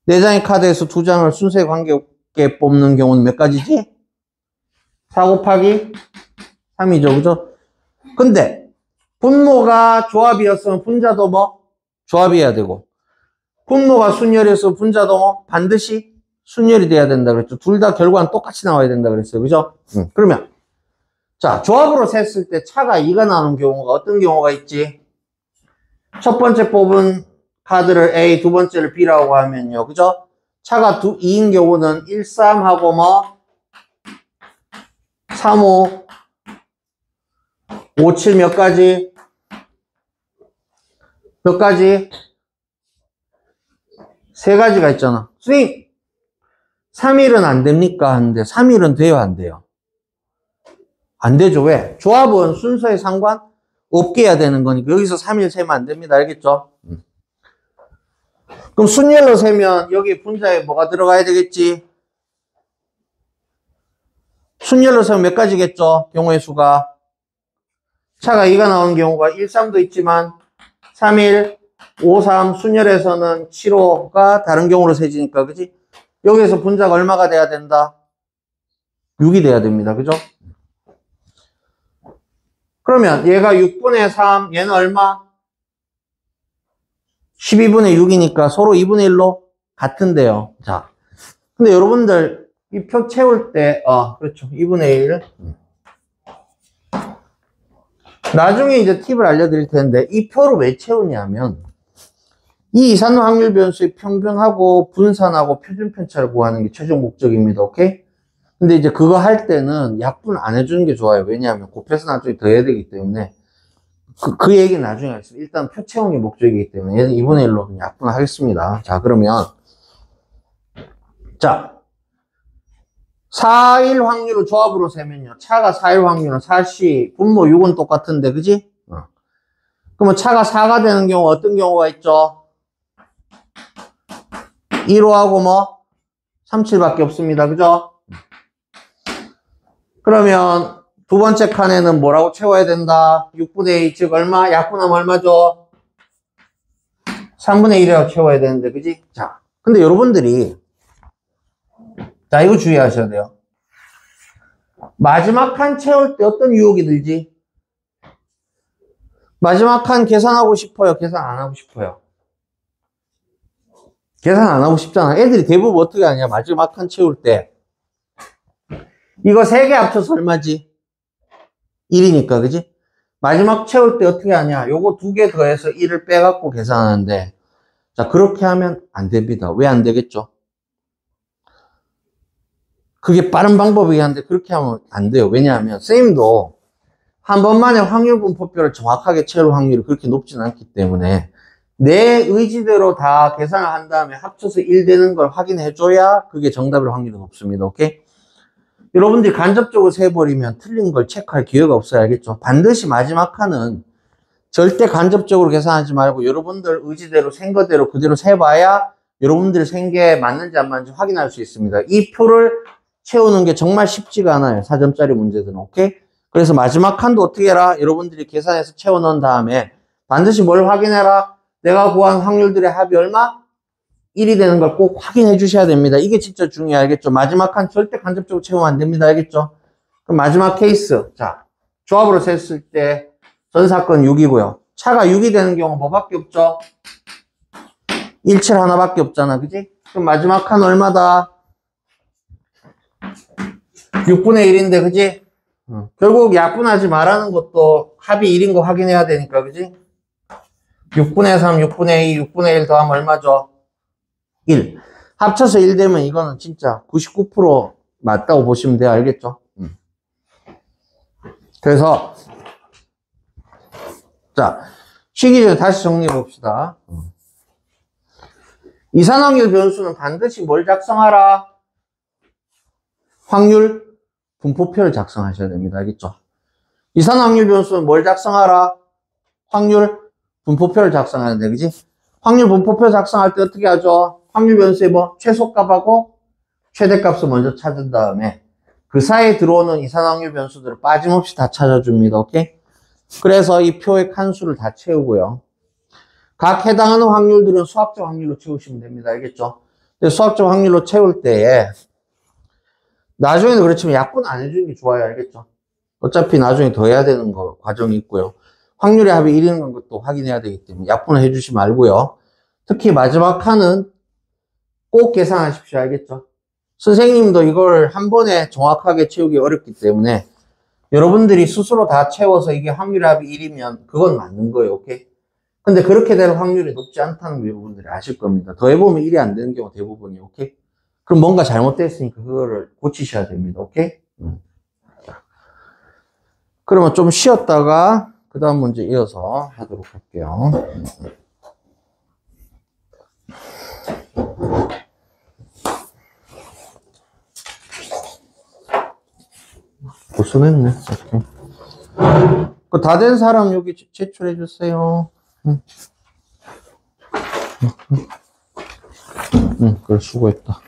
4장의 카드에서 2장을 순서에 관계없게 뽑는 경우는 몇 가지지? 4 곱하기 3이죠, 그죠? 근데 분모가 조합이었으면 분자도 뭐? 조합이어야 되고, 분모가 순열이었으면 분자도 뭐? 반드시 순열이 돼야 된다 그랬죠. 둘 다 결과는 똑같이 나와야 된다 그랬어요, 그죠? 그러면 자, 조합으로 셌을 때 차가 2가 나오는 경우가 어떤 경우가 있지? 첫 번째 뽑은 카드를 A, 두 번째를 B라고 하면요, 그죠? 차가 2인 경우는 1, 3하고 뭐 3, 5, 5, 7 몇 가지? 몇 가지? 세 가지가 있잖아. 선생님, 3일은 안 됩니까? 하는데 3일은 돼요, 안 돼요? 안 되죠. 왜? 조합은 순서에 상관 없게 해야 되는 거니까 여기서 3일 세면 안 됩니다. 알겠죠? 그럼 순열로 세면 여기 분자에 뭐가 들어가야 되겠지? 순열로 세면 몇 가지겠죠? 경우의 수가. 차가 2가 나오는 경우가 1, 3도 있지만 3, 1, 5, 3 순열에서는 7, 5가 다른 경우로 세지니까 그지? 여기에서 분자가 얼마가 돼야 된다? 6이 돼야 됩니다. 그죠? 그러면 얘가 6분의 3, 얘는 얼마? 12분의 6이니까 서로 2분의 1로 같은데요. 자, 근데 여러분들 이 표 채울 때, 그렇죠. 2분의 1. 나중에 이제 팁을 알려드릴 텐데, 이 표를 왜 채우냐면, 이 이산화 확률 변수의 평균하고 분산하고 표준 편차를 구하는 게 최종 목적입니다. 오케이? 근데 이제 그거 할 때는 약분 안 해주는 게 좋아요. 왜냐하면 곱해서 나중에 더 해야 되기 때문에. 그 얘기는 나중에 하겠습니다. 일단 표 채우는 게 목적이기 때문에 얘는 2분의 1로 그냥 약분하겠습니다. 자, 그러면 자 4일 확률을 조합으로 세면요. 차가 4일 확률은 4시, 분모 6은 똑같은데, 그지? 그러면 차가 4가 되는 경우 어떤 경우가 있죠? 1호하고 뭐? 37밖에 없습니다. 그죠? 그러면 두 번째 칸에는 뭐라고 채워야 된다? 6분의 2, 즉 얼마? 약분하면 얼마죠? 3분의 1이라고 채워야 되는데, 그지? 자, 근데 여러분들이 자, 이거 주의하셔야 돼요. 마지막 칸 채울 때 어떤 유혹이 들지? 마지막 칸 계산하고 싶어요? 계산 안 하고 싶어요? 계산 안 하고 싶잖아. 애들이 대부분 어떻게 하냐? 마지막 칸 채울 때. 이거 3개 합쳐서 얼마지? 1이니까, 그지? 마지막 채울 때 어떻게 하냐? 요거 2개 더해서 1을 빼갖고 계산하는데, 자, 그렇게 하면 안 됩니다. 왜 안 되겠죠? 그게 빠른 방법이긴 한데 그렇게 하면 안 돼요. 왜냐하면 쌤도 한 번만에 확률 분포표를 정확하게 채울 확률이 그렇게 높지는 않기 때문에 내 의지대로 다 계산을 한 다음에 합쳐서 1 되는 걸 확인해 줘야 그게 정답일 확률이 높습니다. 오케이? 여러분들이 간접적으로 세버리면 틀린 걸 체크할 기회가 없어요. 알겠죠? 반드시 마지막 칸은 절대 간접적으로 계산하지 말고 여러분들 의지대로 센 거대로 그대로 세봐야 여러분들이 센 게 맞는지 안 맞는지 확인할 수 있습니다. 이 표를 채우는 게 정말 쉽지가 않아요. 4점짜리 문제들은. 오케이? 그래서 마지막 칸도 어떻게 해라? 여러분들이 계산해서 채워 넣은 다음에 반드시 뭘 확인해라? 내가 구한 확률들의 합이 얼마? 1이 되는 걸 꼭 확인해 주셔야 됩니다. 이게 진짜 중요해. 알겠죠? 마지막 칸 절대 간접적으로 채우면 안 됩니다. 알겠죠? 그럼 마지막 케이스. 자, 조합으로 셌을 때 전 사건 6이고요. 차가 6이 되는 경우 뭐밖에 없죠? 17 하나밖에 없잖아. 그지? 그럼 마지막 칸 얼마다? 6분의 1인데, 그지? 결국 약분하지 말라는 것도 합이 1인 거 확인해야 되니까, 그지? 6분의 3, 6분의 2, 6분의 1 더하면 얼마죠? 1. 합쳐서 1 되면 이거는 진짜 99% 맞다고 보시면 돼요. 알겠죠? 그래서, 자, 쉬기 전에 다시 정리해 봅시다. 이산확률 변수는 반드시 뭘 작성하라? 확률 분포표를 작성하셔야 됩니다. 알겠죠? 이산확률 변수는 뭘 작성하라? 확률 분포표를 작성하는데, 그지? 확률 분포표 작성할 때 어떻게 하죠? 확률 변수의 뭐 최소값하고 최대값을 먼저 찾은 다음에 그 사이에 들어오는 이산확률 변수들을 빠짐없이 다 찾아줍니다. 오케이? 그래서 이 표의 칸수를 다 채우고요. 각 해당하는 확률들은 수학적 확률로 채우시면 됩니다. 알겠죠? 근데 수학적 확률로 채울 때에 나중에는 그렇지만 약분 안 해주는 게 좋아요. 알겠죠? 어차피 나중에 더 해야 되는 거 과정이 있고요. 확률의 합이 1인 것도 확인해야 되기 때문에 약분을 해주시 말고요. 특히 마지막 칸은 꼭 계산하십시오. 알겠죠? 선생님도 이걸 한 번에 정확하게 채우기 어렵기 때문에 여러분들이 스스로 다 채워서 이게 확률의 합이 1이면 그건 맞는 거예요. 오케이? 근데 그렇게 될 확률이 높지 않다는 거 여러분들이 아실 겁니다. 더 해보면 1이 안 되는 경우가 대부분이에요. 오케이? 그럼 뭔가 잘못됐으니까 그거를 고치셔야 됩니다. 오케이? 그러면 좀 쉬었다가 그 다음 문제 이어서 하도록 할게요. 써냈네. 다 된 사람 여기 제출해 주세요. 그래, 수고했다.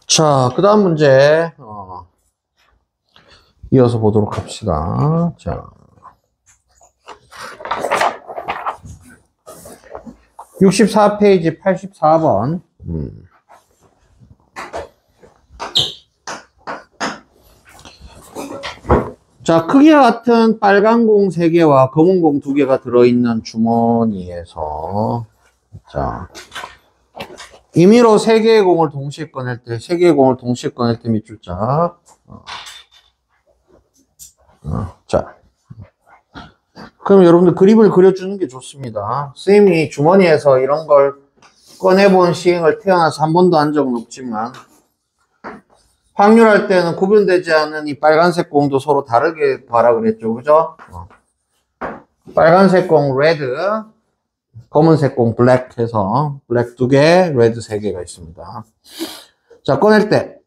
자, 그 다음 문제, 이어서 보도록 합시다. 자. 64페이지 84번. 자, 크기가 같은 빨간 공 3개와 검은 공 2개가 들어있는 주머니에서, 자, 임의로 3개의 공을 동시에 꺼낼 때, 3개의 공을 동시에 꺼낼 때 밑줄 짝. 자. 그럼 여러분들 그림을 그려주는 게 좋습니다. 선생님이 주머니에서 이런 걸 꺼내본 시행을 태어나서 한 번도 한 적은 없지만, 확률할 때는 구분되지 않는 이 빨간색 공도 서로 다르게 봐라 그랬죠. 그죠? 빨간색 공 레드, 검은색 공 블랙 해서 블랙 2개, 레드 3개가 있습니다. 자, 꺼낼 때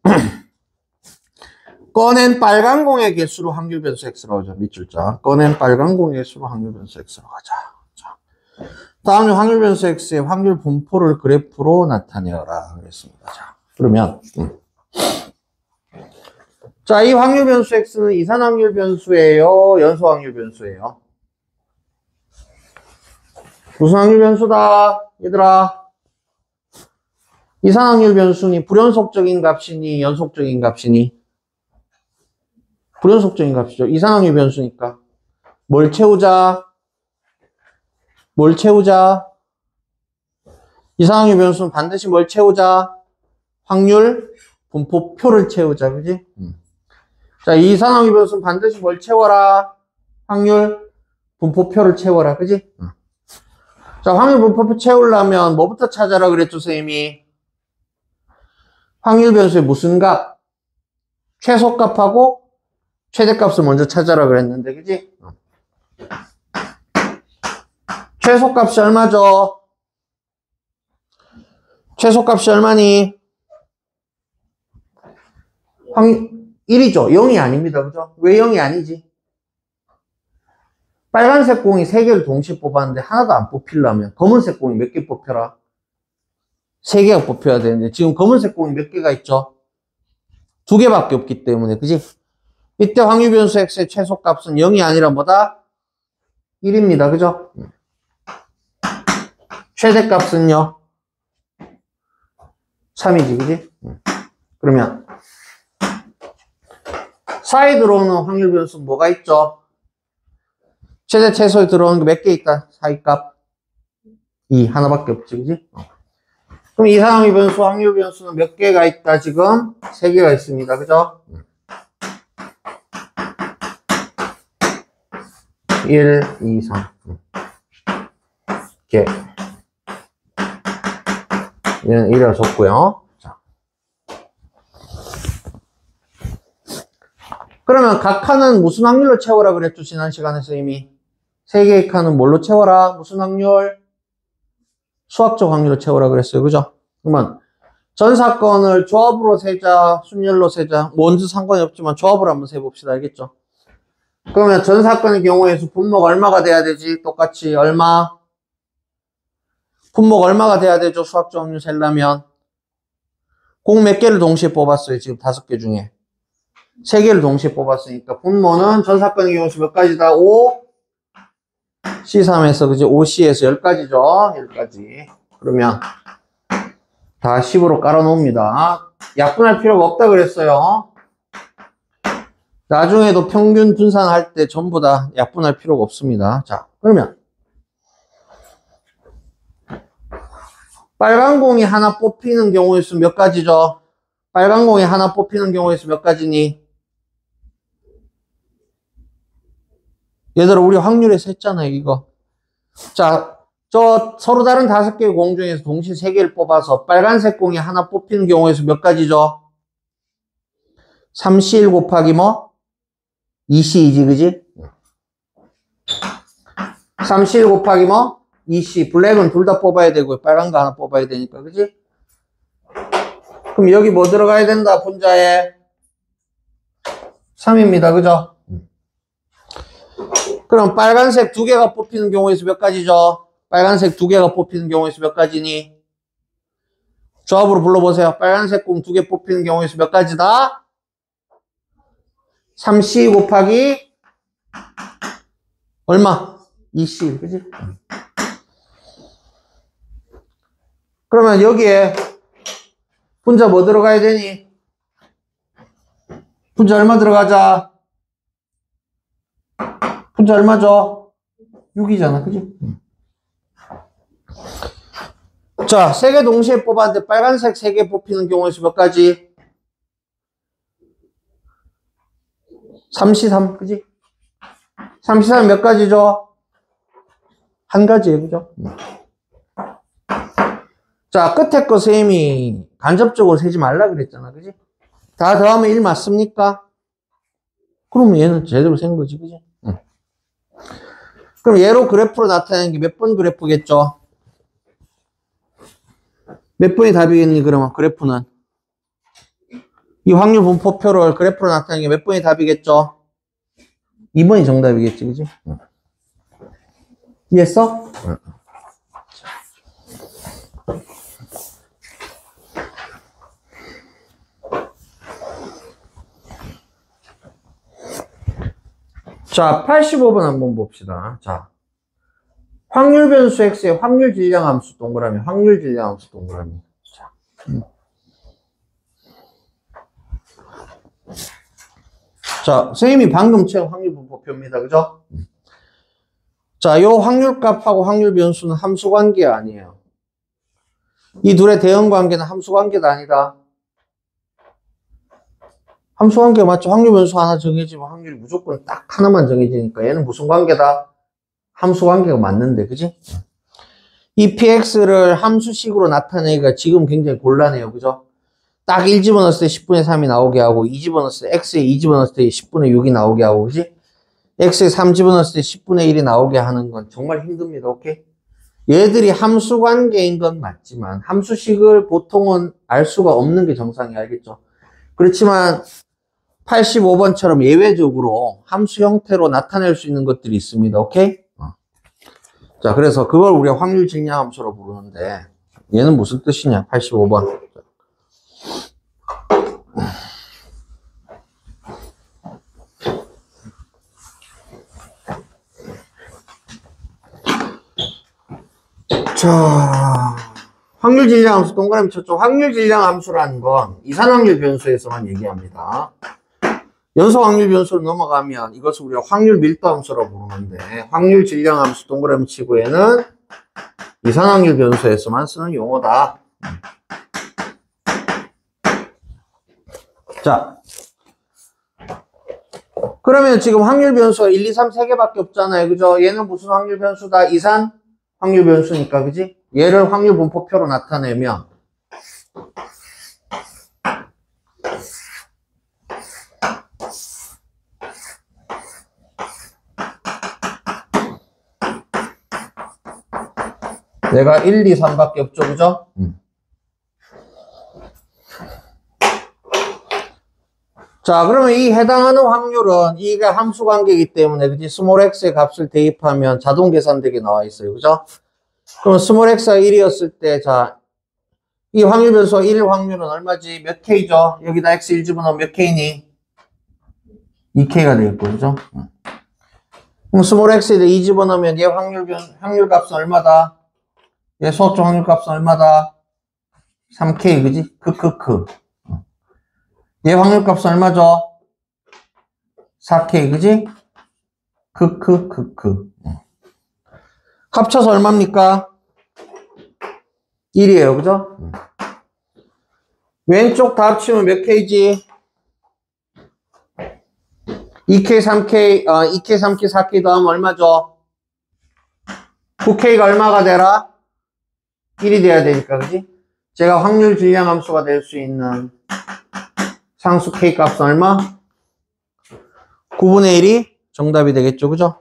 꺼낸 빨간 공의 개수로 확률 변수 x라고 하죠. 밑줄자. 꺼낸 빨간 공의 개수로 확률 변수 x라고 하자. 자, 다음에 확률 변수 x의 확률 분포를 그래프로 나타내어라 그랬습니다. 자, 그러면 자, 이 확률 변수 x는 이산 확률 변수예요, 연소 확률 변수예요? 무슨 확률 변수다, 얘들아? 이산 확률 변수니 불연속적인 값이니 연속적인 값이니? 불연속적인 값이죠. 이산 확률 변수니까. 뭘 채우자? 뭘 채우자? 이산 확률 변수는 반드시 뭘 채우자? 확률 분포표를 채우자. 그지? 자, 이 이산 확률 변수는 반드시 뭘 채워라? 확률 분포표를 채워라. 그지? 자, 확률 분포표 채우려면 뭐부터 찾아라 그랬죠, 선생님이? 확률 변수의 무슨 값? 최소값하고 최대값을 먼저 찾아라 그랬는데, 그지? 최소값이 얼마죠? 최소값이 얼마니? 1이죠. 0이 아닙니다. 그죠? 왜 0이 아니지? 빨간색 공이 3개를 동시에 뽑았는데 하나도 안 뽑히려면 검은색 공이 몇 개 뽑혀라? 3개가 뽑혀야 되는데 지금 검은색 공이 몇 개가 있죠? 2개밖에 없기 때문에, 그지? 이때 확률 변수 x의 최소값은 0이 아니라 뭐다? 1입니다. 그죠? 최대값은요? 3이지, 그지? 그러면 사이에 들어오는 확률 변수 뭐가 있죠? 최대 최소에 들어오는 게 몇 개 있다? 사이값 2 하나밖에 없지, 그지? 그럼 이산 확률 변수, 확률 변수는 몇 개가 있다? 지금 3개가 있습니다. 그죠? 1, 2, 3 개. 얘는 1이라 적고요. 자. 그러면 각 칸은 무슨 확률로 채워라 그랬죠? 지난 시간에서 이미 3개의 칸은 뭘로 채워라? 무슨 확률? 수학적 확률로 채워라 그랬어요. 그죠? 그러면 전 사건을 조합으로 세자, 순열로 세자, 뭔지 상관이 없지만 조합을 한번 세봅시다. 알겠죠? 그러면 전 사건의 경우에서 분모가 얼마가 돼야 되지? 똑같이 얼마? 분모가 얼마가 돼야 되죠? 수학적 확률 세려면 공 몇 개를 동시에 뽑았어요? 지금 5개 중에 3개를 동시에 뽑았으니까 분모는 전 사건의 경우에서 몇 가지다? 5, C3에서, 그지? OC에서 10가지죠? 10가지. 그러면 다 10으로 깔아놓습니다. 약분할 필요가 없다 그랬어요. 나중에도 평균 분산할 때 전부 다 약분할 필요가 없습니다. 자, 그러면 빨간 공이 하나 뽑히는 경우의 수 몇 가지죠? 빨간 공이 하나 뽑히는 경우의 수 몇 가지니? 얘들아, 우리 확률에서 했잖아요, 이거. 자, 저 서로 다른 5개의 공 중에서 동시에 3개를 뽑아서 빨간색 공이 하나 뽑히는 경우의 수 몇 가지죠? 3C1 곱하기 뭐? 2C2지, 그지? 3C1 곱하기 뭐? 2C. 블랙은 둘 다 뽑아야 되고요. 빨간 거 하나 뽑아야 되니까, 그지? 그럼 여기 뭐 들어가야 된다, 분자에? 3입니다, 그죠? 그럼 빨간색 2개가 뽑히는 경우의 수 몇 가지죠? 빨간색 2개가 뽑히는 경우의 수 몇 가지니? 조합으로 불러보세요. 빨간색 공 2개 뽑히는 경우의 수 몇 가지다? 3C 곱하기 얼마? 2C, 그지? 그러면 여기에 분자 뭐 들어가야 되니? 분자 얼마 들어가자? 분자 얼마죠? 6이잖아, 그지? 자, 3개 동시에 뽑았는데 빨간색 3개 뽑히는 경우의 수 몇 가지? 3C3, 그지? 3C3 몇 가지죠? 한 가지예요, 그죠? 자, 끝에 거 쌤이 간접적으로 세지 말라 그랬잖아, 그지? 다 더하면 1 맞습니까? 그러면 얘는 제대로 센 거지, 그지? 그럼 얘로 그래프로 나타내는 게 몇 번 그래프겠죠? 몇 번이 답이겠니, 그러면 그래프는? 이 확률 분포표를 그래프로 나타내는 게 몇 번이 답이겠죠? 2번이 정답이겠지, 그지? 이해했어? 자, 85번 한번 봅시다. 자, 확률 변수 x의 확률 질량 함수 동그라미, 확률 질량 함수 동그라미. 자, 자, 선생님이 방금 채운 확률 분포표입니다. 그죠? 자, 요 확률값하고 확률 변수는 함수 관계 아니에요. 이 둘의 대응 관계는 함수 관계가 아니다. 함수 관계 맞죠? 확률 변수 하나 정해지면 확률이 무조건 딱 하나만 정해지니까 얘는 무슨 관계다? 함수 관계가 맞는데, 그지? 이 px를 함수식으로 나타내기가 지금 굉장히 곤란해요. 그죠? 딱 1 집어넣었을 때 10분의 3이 나오게 하고 2 집어넣었을 때 x에 2 집어넣었을 때 10분의 6이 나오게 하고, 그지? x에 3 집어넣었을 때 10분의 1이 나오게 하는 건 정말 힘듭니다. 오케이? 얘들이 함수 관계인 건 맞지만 함수식을 보통은 알 수가 없는 게 정상이 알겠죠? 그렇지만 85번처럼 예외적으로 함수 형태로 나타낼 수 있는 것들이 있습니다. 오케이? 자, 그래서 그걸 우리가 확률 질량 함수로 부르는데 얘는 무슨 뜻이냐? 85번. 자, 확률 질량 함수 동그라미 쳤죠. 확률 질량 함수라는 건 이산확률 변수에서만 얘기합니다. 연속 확률 변수로 넘어가면 이것을 우리가 확률 밀도 함수라고 부르는데 확률 질량 함수 동그라미 치고 얘는 이산확률 변수에서만 쓰는 용어다. 자, 그러면 지금 확률 변수가 1, 2, 3, 3개밖에 없잖아요. 그죠? 얘는 무슨 확률 변수다? 이산 확률 변수니까, 그지? 얘를 확률 분포표로 나타내면 얘가 1, 2, 3밖에 없죠, 그죠? 자, 그러면 이 해당하는 확률은 이게 함수 관계이기 때문에, 그지? 스몰 x의 값을 대입하면 자동 계산되게 나와 있어요, 그죠? 그럼 스몰 x가 1이었을 때, 자, 이 확률 변수가 1 확률은 얼마지? 몇 k죠? 여기다 x1 집어넣으면 몇 k니? 2k가 되겠고, 그죠? 그럼 스몰 x에 2 집어넣으면 얘 확률 값은 얼마다? 얘 소수점 확률 값은 얼마다? 3k, 그지? 크크크. 얘 확률 값은 얼마죠? 4k, 그지? 크크크크. 합쳐서 얼마입니까? 1이에요, 그죠? 왼쪽 다 합치면 몇 k지? 2k, 3k, 2k, 3k, 4k 더하면 얼마죠? 9k가 얼마가 되라? 1이 돼야 되니까, 그지? 제가 확률 질량 함수가 될 수 있는 상수 k 값은 얼마? 9분의 1이 정답이 되겠죠, 그죠?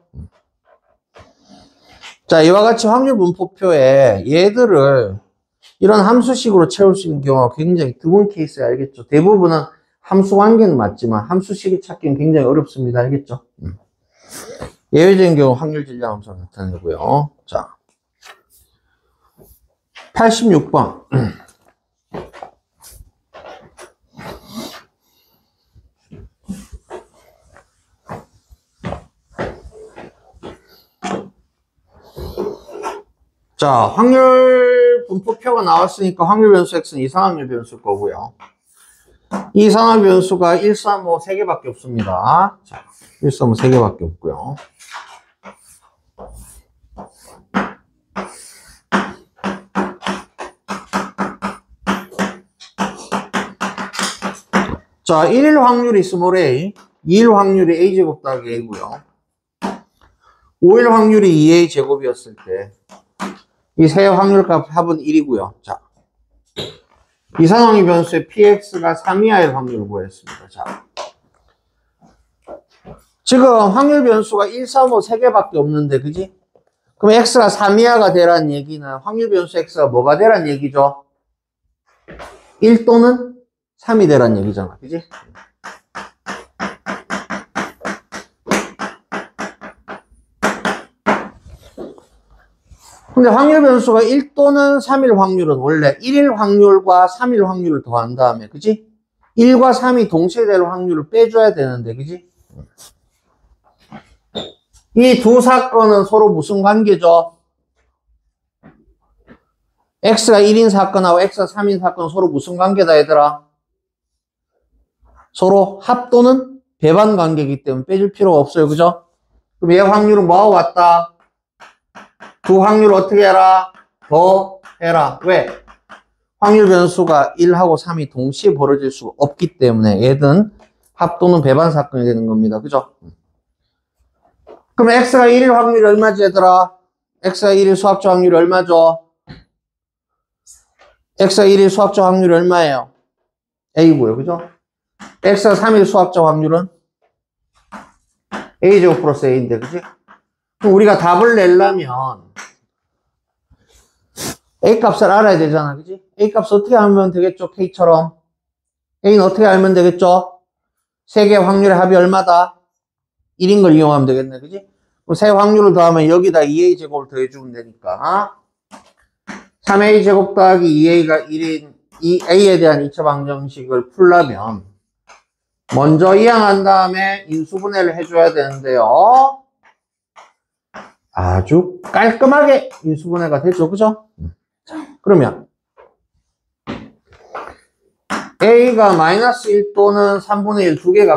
자, 이와 같이 확률 분포표에 얘들을 이런 함수식으로 채울 수 있는 경우가 굉장히 드문 케이스에 알겠죠? 대부분은 함수 관계는 맞지만 함수식이 찾기는 굉장히 어렵습니다. 알겠죠? 예외적인 경우 확률 질량 함수가 나타내고요. 자, 86번. 자, 확률 분포표가 나왔으니까 확률 변수 x는 이상확률 변수일 거고요. 이 이상확률 변수가 1, 3, 5, 3개밖에 없습니다. 자, 1, 3, 5, 3개밖에 없고요. 자, 1일 확률이 스몰 a, 2일 확률이 a제곱 더하기 a고요. 5일 확률이 2a 제곱이었을 때 이 세 확률값 합은 1이고요. 자, 이상항의 변수의 px가 3 이하일 확률을 구했습니다. 자, 지금 확률 변수가 1, 3, 5, 3개밖에 없는데, 그지? 그럼 x가 3 이하가 되란 얘기는 확률 변수 x가 뭐가 되란 얘기죠? 1 또는 3이 되란 얘기잖아. 그지? 근데 확률 변수가 1 또는 3일 확률은 원래 1일 확률과 3일 확률을 더한 다음에, 그지? 1과 3이 동시에 될 확률을 빼줘야 되는데, 그지? 이 두 사건은 서로 무슨 관계죠? x가 1인 사건하고 x가 3인 사건은 서로 무슨 관계다, 얘들아? 서로 합 또는 배반 관계이기 때문에 빼줄 필요가 없어요, 그죠? 그럼 얘 확률은 뭐하고 같다? 두 확률을 어떻게 해라? 더 해라. 왜? 확률 변수가 1하고 3이 동시에 벌어질 수가 없기 때문에 얘는 합 또는 배반 사건이 되는 겁니다. 그죠? 그럼 x가 1일 확률이 얼마지, 얘들아? x가 1일 수학적 확률이 얼마죠? x가 1일 수학적 확률이 얼마예요? a고요. 그죠? x가 3일 수학적 확률은 a제곱 플러스 a인데, 그지? 그럼 우리가 답을 내려면 a 값을 알아야 되잖아. 그지? a 값 어떻게 알면 되겠죠? k처럼. a는 어떻게 알면 되겠죠? 세 개의 확률의 합이 얼마다? 1인 걸 이용하면 되겠네. 그지? 그럼 세 확률을 더하면 여기다 2a 제곱을 더해주면 되니까 3a 제곱 더하기 2a가 1인 이 a에 대한 2차 방정식을 풀려면 먼저 이항한 다음에 인수분해를 해줘야 되는데요. 아주 깔끔하게 인수분해가 되죠. 그죠? 그러면 a가 마이너스 1 또는 3분의 1 두 개 값을